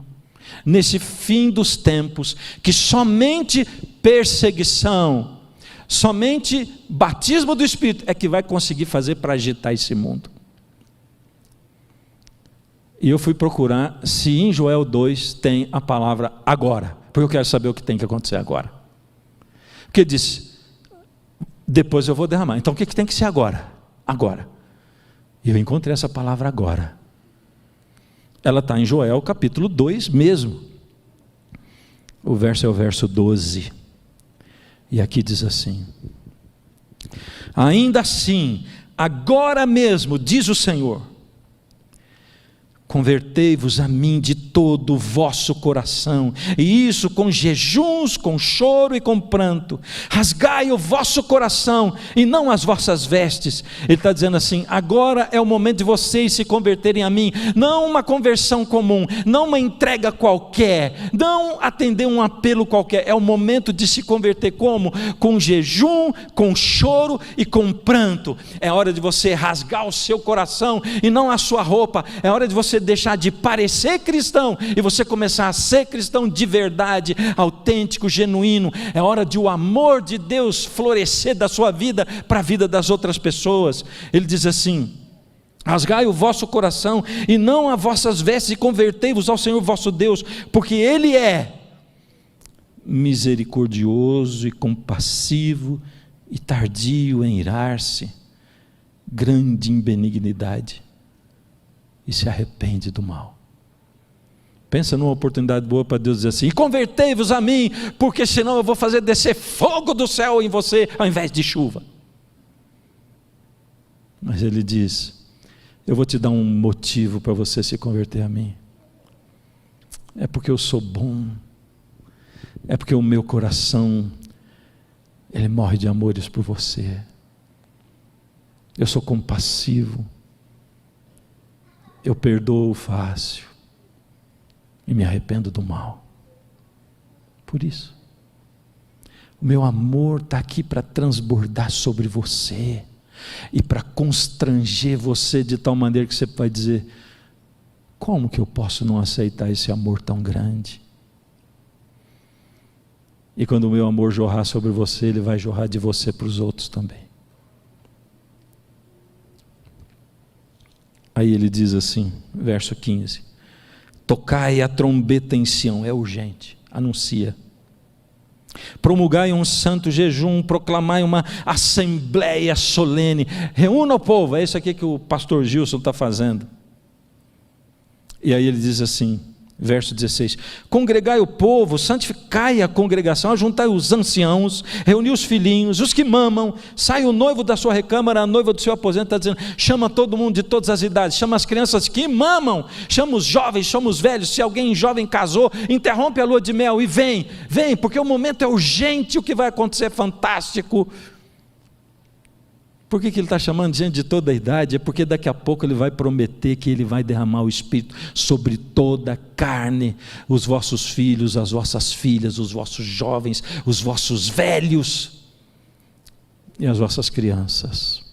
nesse fim dos tempos, que somente perseguição, somente batismo do Espírito é que vai conseguir fazer para agitar esse mundo. E eu fui procurar se em Joel 2 tem a palavra agora, porque eu quero saber o que tem que acontecer agora. Porque disse, depois eu vou derramar, então o que tem que ser agora? Agora. E eu encontrei essa palavra agora. Ela está em Joel capítulo 2 mesmo. O verso é o verso 12. E aqui diz assim, ainda assim, agora mesmo, diz o Senhor, convertei-vos a mim de todo o vosso coração, e isso com jejuns, com choro e com pranto. Rasgai o vosso coração e não as vossas vestes. Ele está dizendo assim: agora é o momento de vocês se converterem a mim, não uma conversão comum, não uma entrega qualquer, não atender um apelo qualquer. É o momento de se converter como? Com jejum, com choro e com pranto. É hora de você rasgar o seu coração e não a sua roupa. É hora de você deixar de parecer cristão e você começar a ser cristão de verdade, autêntico, genuíno. É hora de o amor de Deus florescer da sua vida para a vida das outras pessoas. Ele diz assim: rasgai o vosso coração e não as vossas vestes, e convertei-vos ao Senhor vosso Deus, porque Ele é misericordioso e compassivo e tardio em irar-se, grande em benignidade, e se arrepende do mal. Pensa numa oportunidade boa para Deus dizer assim: e convertei-vos a mim, porque senão eu vou fazer descer fogo do céu em você, ao invés de chuva. Mas Ele diz: eu vou te dar um motivo para você se converter a mim. É porque eu sou bom, é porque o meu coração, ele morre de amores por você. Eu sou compassivo, eu perdoo fácil e me arrependo do mal. Por isso, o meu amor está aqui para transbordar sobre você e para constranger você de tal maneira que você vai dizer: como que eu posso não aceitar esse amor tão grande? E quando o meu amor jorrar sobre você, ele vai jorrar de você para os outros também. Aí ele diz assim, verso 15: tocai a trombeta em Sião, é urgente, anuncia. Promulgai um santo jejum, proclamai uma assembleia solene, reúna o povo. É isso aqui que o pastor Gilson está fazendo. E aí ele diz assim, verso 16: congregai o povo, santificai a congregação, ajuntai os anciãos, reuni os filhinhos, os que mamam, sai o noivo da sua recâmara, a noiva do seu aposento. Está dizendo: chama todo mundo de todas as idades, chama as crianças que mamam, chama os jovens, chama os velhos. Se alguém jovem casou, interrompe a lua de mel e vem, porque o momento é urgente, o que vai acontecer é fantástico. Por que ele está chamando gente de toda a idade? É porque daqui a pouco ele vai prometer que ele vai derramar o Espírito sobre toda a carne. Os vossos filhos, as vossas filhas, os vossos jovens, os vossos velhos e as vossas crianças.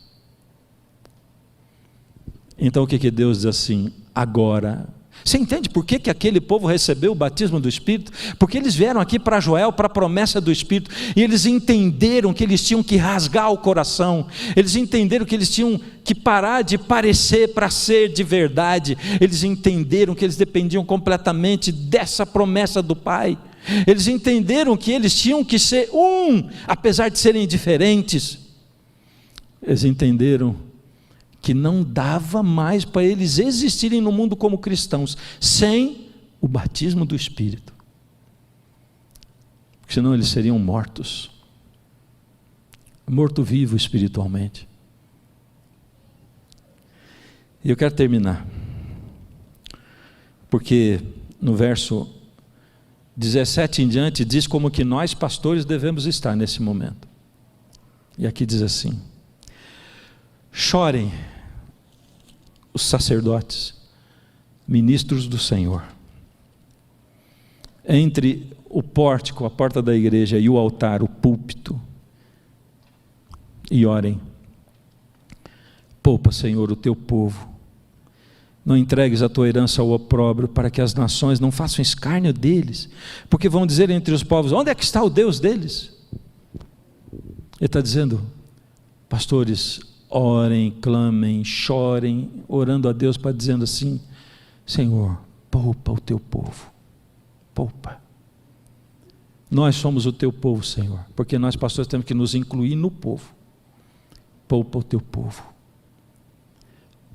Então o que Deus diz assim: agora. Você entende por que aquele povo recebeu o batismo do Espírito? Porque eles vieram aqui para Joel, para a promessa do Espírito, e eles entenderam que eles tinham que rasgar o coração, eles entenderam que eles tinham que parar de parecer para ser de verdade, eles entenderam que eles dependiam completamente dessa promessa do Pai, eles entenderam que eles tinham que ser um, apesar de serem diferentes. Eles entenderam que não dava mais para eles existirem no mundo como cristãos sem o batismo do Espírito, porque senão eles seriam mortos, morto-vivo espiritualmente. E eu quero terminar, porque no verso 17 em diante diz como que nós pastores devemos estar nesse momento. E aqui diz assim: chorem os sacerdotes, ministros do Senhor, entre o pórtico, a porta da igreja, e o altar, o púlpito, e orem: poupa, Senhor, o teu povo, não entregues a tua herança ao opróbrio, para que as nações não façam escárnio deles, porque vão dizer entre os povos: onde é que está o Deus deles? Ele está dizendo: pastores, orem, clamem, chorem, orando a Deus, para dizendo assim: Senhor, poupa o teu povo, poupa. Nós somos o teu povo, Senhor, porque nós pastores temos que nos incluir no povo. Poupa o teu povo,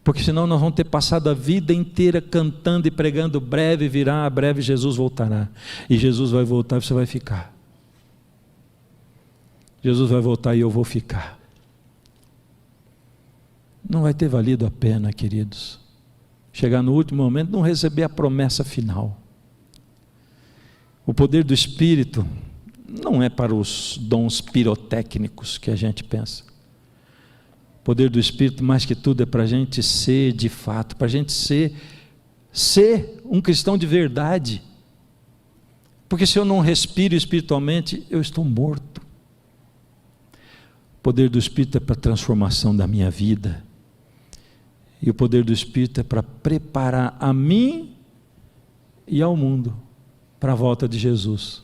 porque senão nós vamos ter passado a vida inteira cantando e pregando: breve virá, breve Jesus voltará. E Jesus vai voltar e você vai ficar. Jesus vai voltar e eu vou ficar. Não vai ter valido a pena, queridos. chegar no último momento, não receber a promessa final. O poder do Espírito não é para os dons pirotécnicos que a gente pensa. O poder do Espírito, mais que tudo, é para a gente ser de fato, para a gente ser um cristão de verdade. Porque se eu não respiro espiritualmente, eu estou morto. O poder do Espírito é para a transformação da minha vida. E o poder do Espírito é para preparar a mim e ao mundo para a volta de Jesus.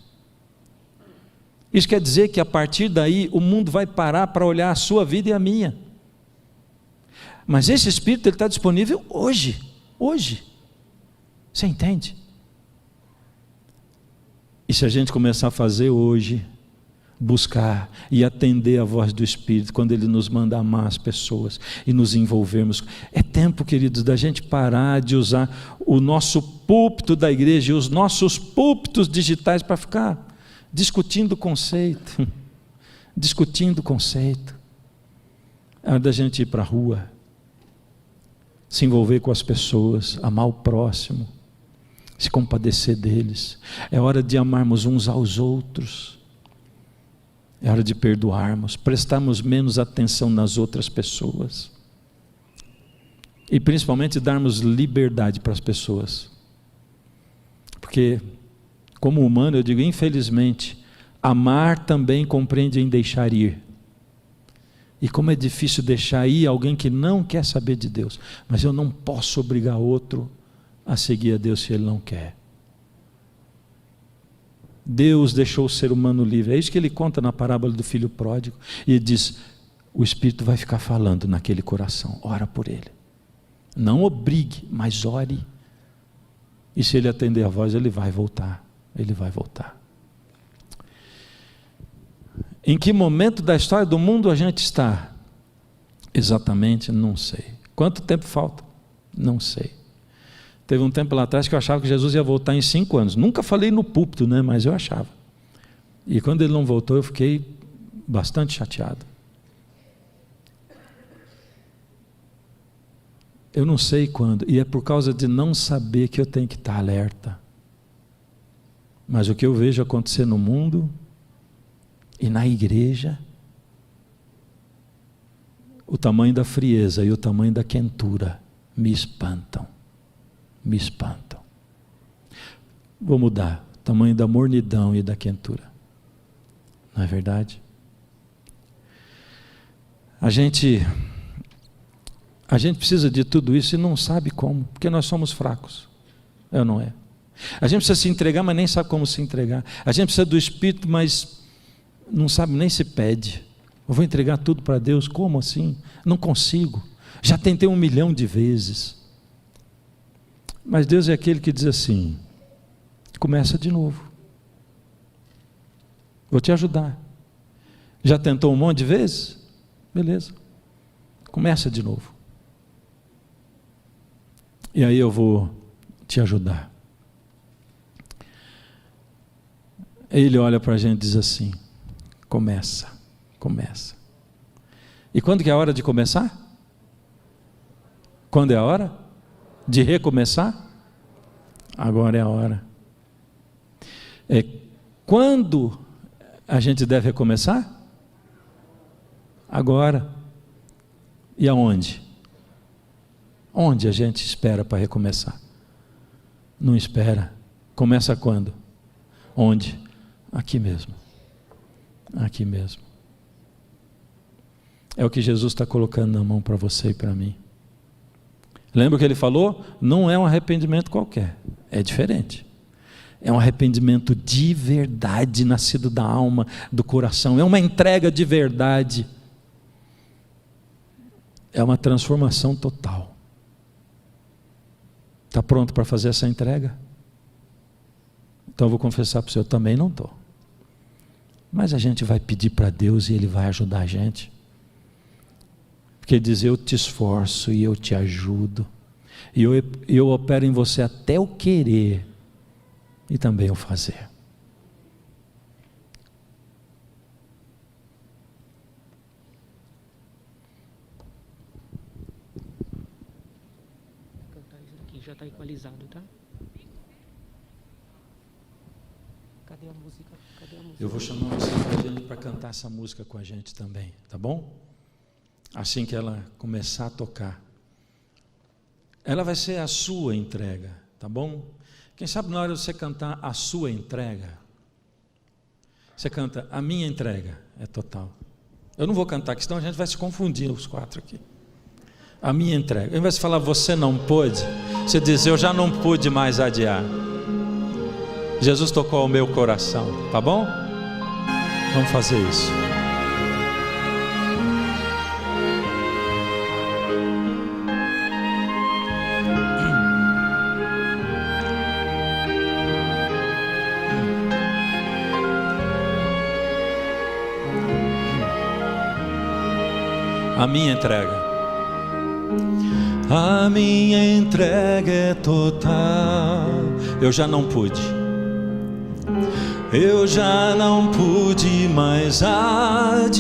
Isso quer dizer que a partir daí o mundo vai parar para olhar a sua vida e a minha. Mas esse Espírito está disponível hoje. Você entende? E se a gente começar a fazer hoje, buscar e atender a voz do Espírito, quando Ele nos manda amar as pessoas e nos envolvermos, é tempo, queridos, da gente parar de usar o nosso púlpito da igreja e os nossos púlpitos digitais para ficar discutindo conceito. É hora da gente ir para a rua, se envolver com as pessoas, amar o próximo, se compadecer deles. É hora de amarmos uns aos outros. É hora de perdoarmos, prestarmos menos atenção nas outras pessoas. E principalmente darmos liberdade para as pessoas. Porque, como humano, eu digo, infelizmente, amar também compreende em deixar ir. E como é difícil deixar ir alguém que não quer saber de Deus. Mas eu não posso obrigar outro a seguir a Deus se ele não quer. Deus deixou o ser humano livre. É isso que ele conta na parábola do filho pródigo. E ele diz, o Espírito vai ficar falando naquele coração. Ora por ele. Não obrigue, mas ore. E se ele atender a voz, ele vai voltar. Ele vai voltar. Em que momento da história do mundo a gente está? Exatamente, não sei. Quanto tempo falta? Não sei. Teve um tempo lá atrás que eu achava que Jesus ia voltar em 5 anos. Nunca falei no púlpito, né? Mas eu achava. E quando ele não voltou, eu fiquei bastante chateado. Eu não sei quando. E é por causa de não saber que eu tenho que estar alerta. Mas o que eu vejo acontecer no mundo e na igreja, o tamanho da frieza e o tamanho da quentura me espantam. Me espantam. Vou mudar. O tamanho da mornidão e da quentura. Não é verdade? A gente precisa de tudo isso e não sabe como, porque nós somos fracos. É ou não é? A gente precisa se entregar, mas nem sabe como se entregar. A gente precisa do Espírito, mas não sabe nem se pede. Eu vou entregar tudo para Deus, como assim? Não consigo. Já tentei 1 milhão de vezes. Mas Deus é aquele que diz assim, começa de novo. Vou te ajudar. Já tentou um monte de vezes? Beleza. Começa de novo. E aí eu vou te ajudar. Ele olha para a gente e diz assim, começa. E quando que é a hora de começar? Quando é a hora de recomeçar? Agora é a hora. Quando a gente deve recomeçar? Agora. E aonde? Onde a gente espera para recomeçar? Não espera. Começa quando? Onde? Aqui mesmo. Aqui mesmo. É o que Jesus está colocando na mão para você e para mim. Lembra o que ele falou? Não é um arrependimento qualquer. É diferente. É um arrependimento de verdade, nascido da alma, do coração. É uma entrega de verdade. É uma transformação total. Está pronto para fazer essa entrega? Então eu vou confessar para você, eu também não estou. Mas a gente vai pedir para Deus e Ele vai ajudar a gente. Porque Ele diz, eu te esforço e eu te ajudo. E eu opero em você até o querer e também o fazer. já está equalizado, tá? Cadê a música? Eu vou chamar você para cantar essa música com a gente também, tá bom? Assim que ela começar a tocar. Ela vai ser a sua entrega, tá bom? Quem sabe na hora de você cantar a sua entrega, você canta, a minha entrega é total. Eu não vou cantar aqui, senão a gente vai se confundir os quatro aqui. A minha entrega. Ao invés de falar, você não pôde, você diz, eu já não pude mais adiar. Jesus tocou ao meu coração, tá bom? Vamos fazer isso. A minha entrega. A minha entrega é total. Eu já não pude. Eu já não pude mais adiar.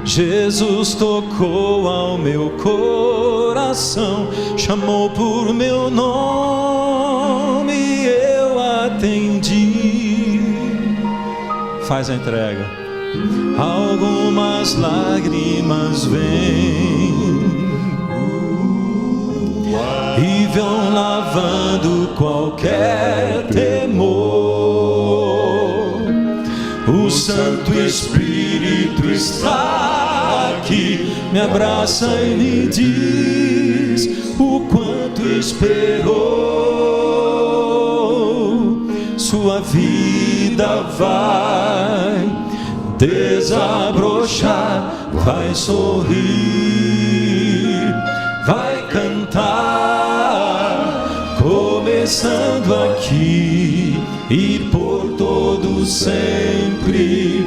Jesus tocou ao meu coração, chamou por meu nome e eu atendi. Faz a entrega. Algumas lágrimas vêm e vão lavando qualquer temor. O Santo Espírito está aqui, me abraça e me diz o quanto esperou. Sua vida vai desabrochar, vai sorrir, vai cantar, começando aqui e por todo sempre.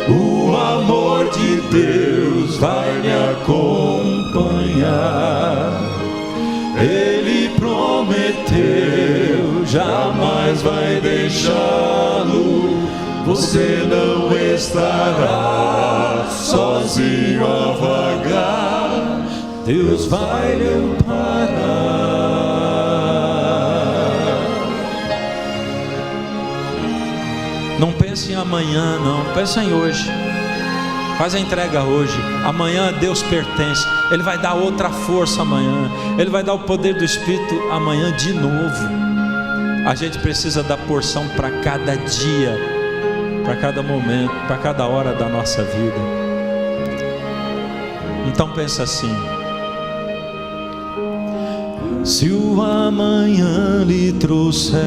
O amor de Deus vai me acompanhar. Ele prometeu, jamais vai deixá-lo. Você não estará sozinho a vagar, Deus vai lhe amparar. Não pense em amanhã, não, pense em hoje. Faz a entrega hoje. Amanhã Deus pertence. Ele vai dar outra força amanhã. Ele vai dar o poder do Espírito amanhã de novo. A gente precisa dar porção para cada dia, para cada momento, para cada hora da nossa vida. Então pensa assim: se o amanhã lhe trouxer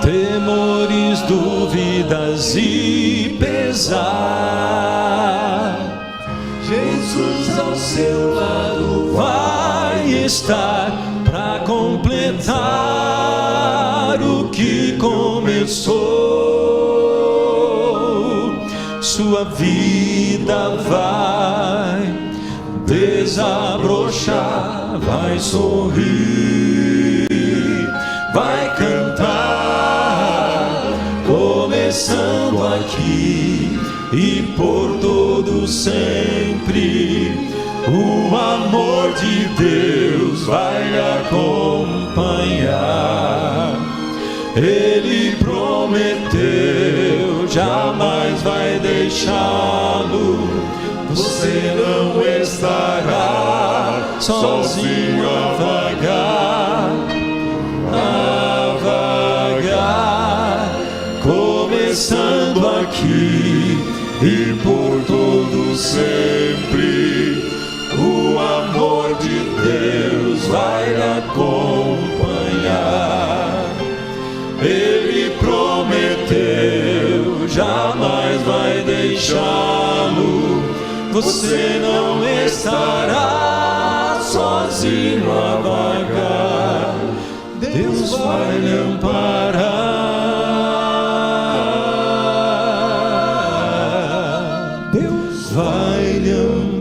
temores, dúvidas e pesar, Jesus ao seu lado vai estar para completar o que começou. Sua vida vai desabrochar, vai sorrir, vai cantar, começando aqui e por todo sempre. O amor de Deus vai lhe acompanhar. Ele prometeu, jamais vai deixá-lo. Você não estará sozinho a vagar, começando aqui e por todo sempre. O amor de Deus vai lhe acompanhar. Ele prometeu, jamais vai deixá-lo. Você não estará sozinho a vagar. Deus vai lhe amparar. Deus vai lhe amparar.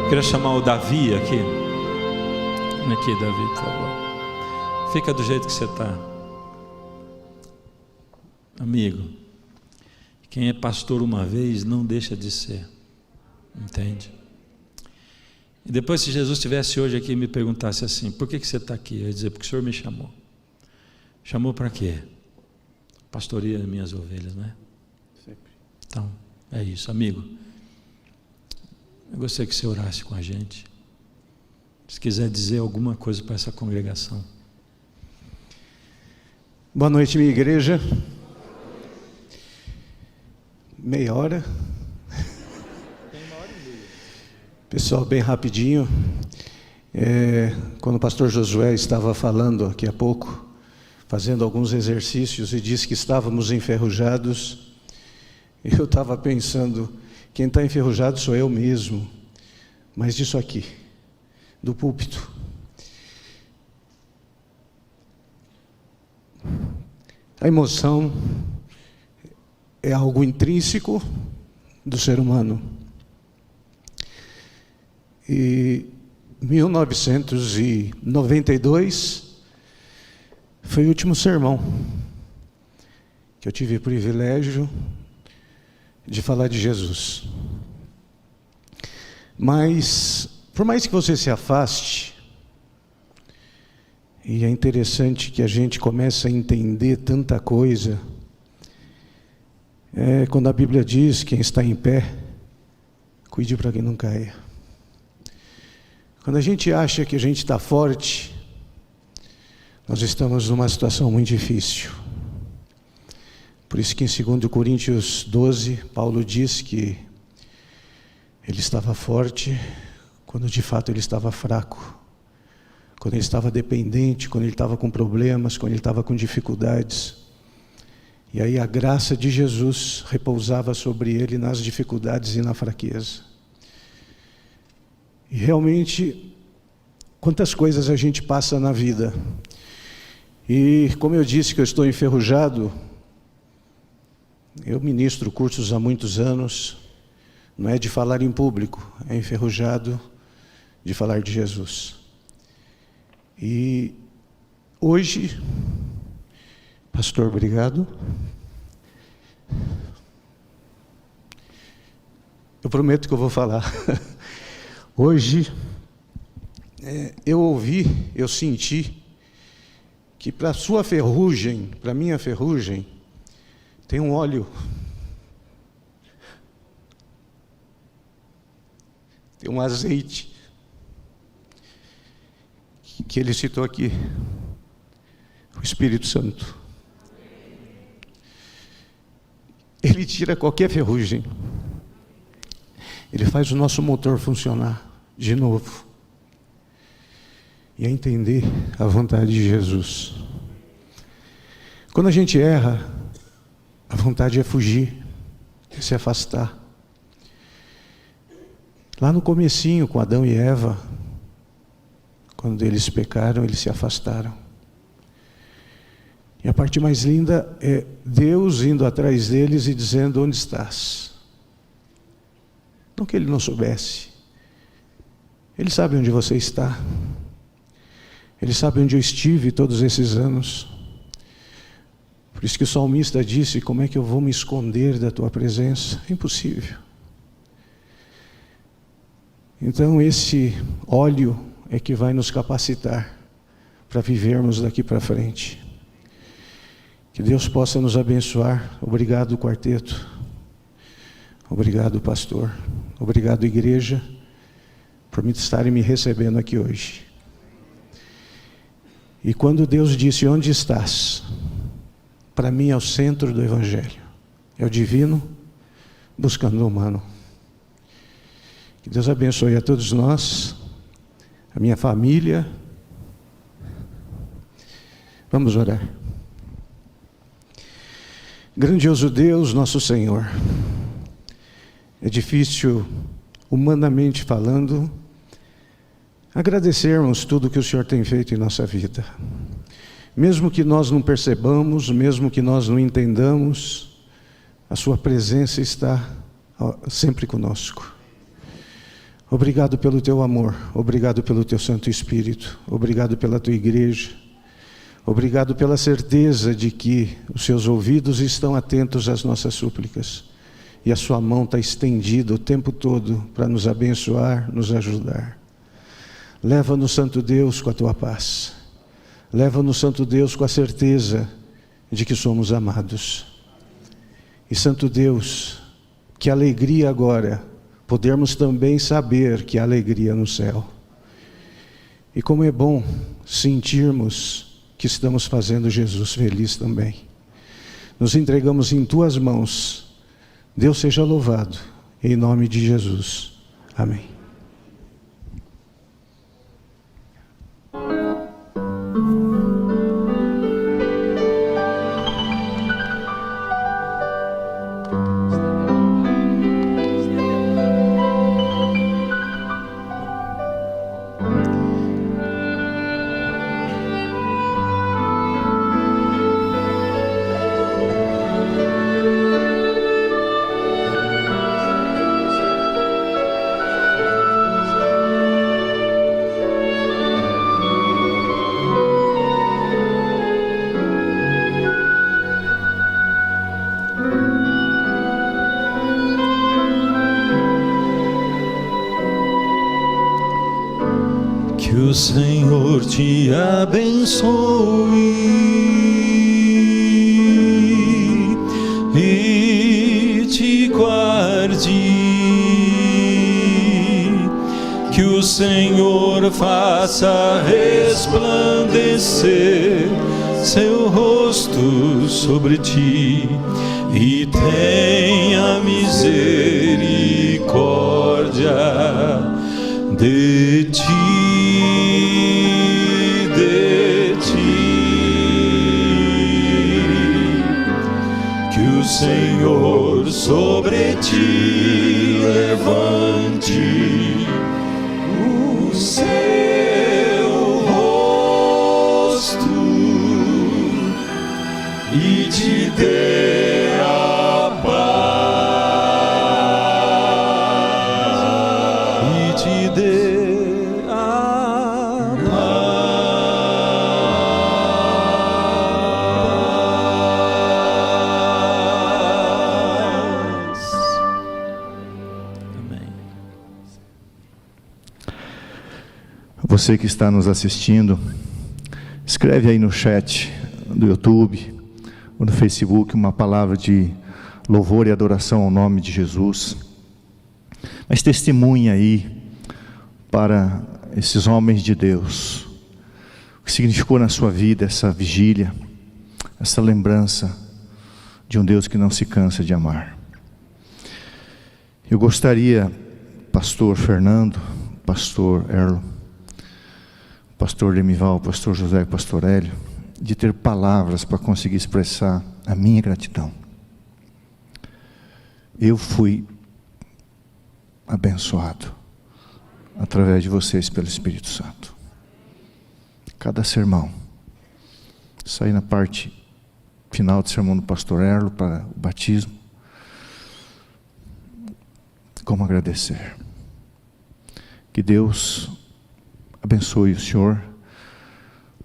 Queria chamar o Davi aqui. Vem aqui, Davi, por favor. Fica do jeito que você está. Amigo, quem é pastor uma vez não deixa de ser, entende? E depois, se Jesus estivesse hoje aqui e me perguntasse assim: por que você está aqui? Eu ia dizer: porque o Senhor me chamou. Chamou para quê? Pastoreia as minhas ovelhas, não é? Sempre. Então, é isso, amigo. Eu gostaria que você orasse com a gente. Se quiser dizer alguma coisa para essa congregação. Boa noite, minha igreja. Meia hora. Pessoal, bem rapidinho. Quando o pastor Josué estava falando aqui há pouco, fazendo alguns exercícios e disse que estávamos enferrujados, eu estava pensando, quem está enferrujado sou eu mesmo, mas disso aqui, do púlpito. A emoção é algo intrínseco do ser humano. E 1992 foi o último sermão que eu tive o privilégio de falar de Jesus. Mas, por mais que você se afaste, e é interessante que a gente comece a entender tanta coisa, quando a Bíblia diz: quem está em pé, cuide para que não caia. Quando a gente acha que a gente está forte, nós estamos numa situação muito difícil. Por isso que em 2 Coríntios 12, Paulo diz que ele estava forte quando de fato ele estava fraco, quando ele estava dependente, quando ele estava com problemas, quando ele estava com dificuldades. E aí a graça de Jesus repousava sobre ele nas dificuldades e na fraqueza. E realmente, quantas coisas a gente passa na vida. E como eu disse que eu estou enferrujado, eu ministro cursos há muitos anos, não é de falar em público, é enferrujado de falar de Jesus. E hoje, pastor, obrigado. Eu prometo que eu vou falar. Hoje, eu senti que para a sua ferrugem, para a minha ferrugem, tem um óleo, tem um azeite, que ele citou aqui, o Espírito Santo. Ele tira qualquer ferrugem. Ele faz o nosso motor funcionar de novo. E a entender a vontade de Jesus. Quando a gente erra, a vontade é fugir, é se afastar. Lá no comecinho, com Adão e Eva, quando eles pecaram, eles se afastaram. E a parte mais linda é Deus indo atrás deles e dizendo: onde estás? Não que ele não soubesse. Ele sabe onde você está. Ele sabe onde eu estive todos esses anos. Por isso que o salmista disse: como é que eu vou me esconder da tua presença? É impossível. Então esse óleo é que vai nos capacitar para vivermos daqui para frente. Que Deus possa nos abençoar. Obrigado, quarteto. Obrigado, pastor. Obrigado, igreja, por me estarem me recebendo aqui hoje. E quando Deus disse: onde estás? Para mim é o centro do Evangelho. É o divino buscando o humano. Que Deus abençoe a todos nós, a minha família. Vamos orar. Grandioso Deus, nosso Senhor. É difícil, humanamente falando, agradecermos tudo que o Senhor tem feito em nossa vida. Mesmo que nós não percebamos, mesmo que nós não entendamos, a sua presença está sempre conosco. Obrigado pelo teu amor, obrigado pelo teu Santo Espírito, obrigado pela tua igreja, Obrigado pela certeza de que os seus ouvidos estão atentos às nossas súplicas e a sua mão está estendida o tempo todo para nos abençoar, nos ajudar. Leva-nos, Santo Deus, com a tua paz. Leva-nos, Santo Deus, com a certeza de que somos amados. E, Santo Deus, que alegria agora podermos também saber que há alegria no céu. E como é bom sentirmos que estamos fazendo Jesus feliz também. Nos entregamos em tuas mãos. Deus seja louvado, em nome de Jesus. Amém. Que o Senhor te abençoe e te guarde. Que o Senhor faça resplandecer seu rosto sobre ti e tenha misericórdia de ti. Que o Senhor sobre ti levante o seu rosto e te dê a paz. E te dê a paz. Amém. Você que está nos assistindo, escreve aí no chat do YouTube ou no Facebook uma palavra de louvor e adoração ao nome de Jesus. Mas testemunha aí para esses homens de Deus o que significou na sua vida essa vigília, essa lembrança de um Deus que não se cansa de amar. Eu gostaria, pastor Fernando, pastor Erlo, pastor Lemival, pastor José e pastor Hélio, de ter palavras para conseguir expressar a minha gratidão. Eu fui abençoado através de vocês pelo Espírito Santo. Cada sermão, saí na parte final do sermão do pastor Erlo para o batismo. Como agradecer? Que Deus abençoe o senhor,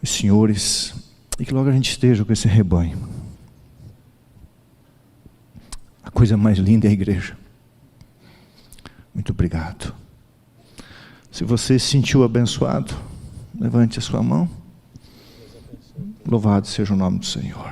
os senhores, e que logo a gente esteja com esse rebanho. A coisa mais linda é a igreja. Muito obrigado. Se você se sentiu abençoado, levante a sua mão. Louvado seja o nome do Senhor.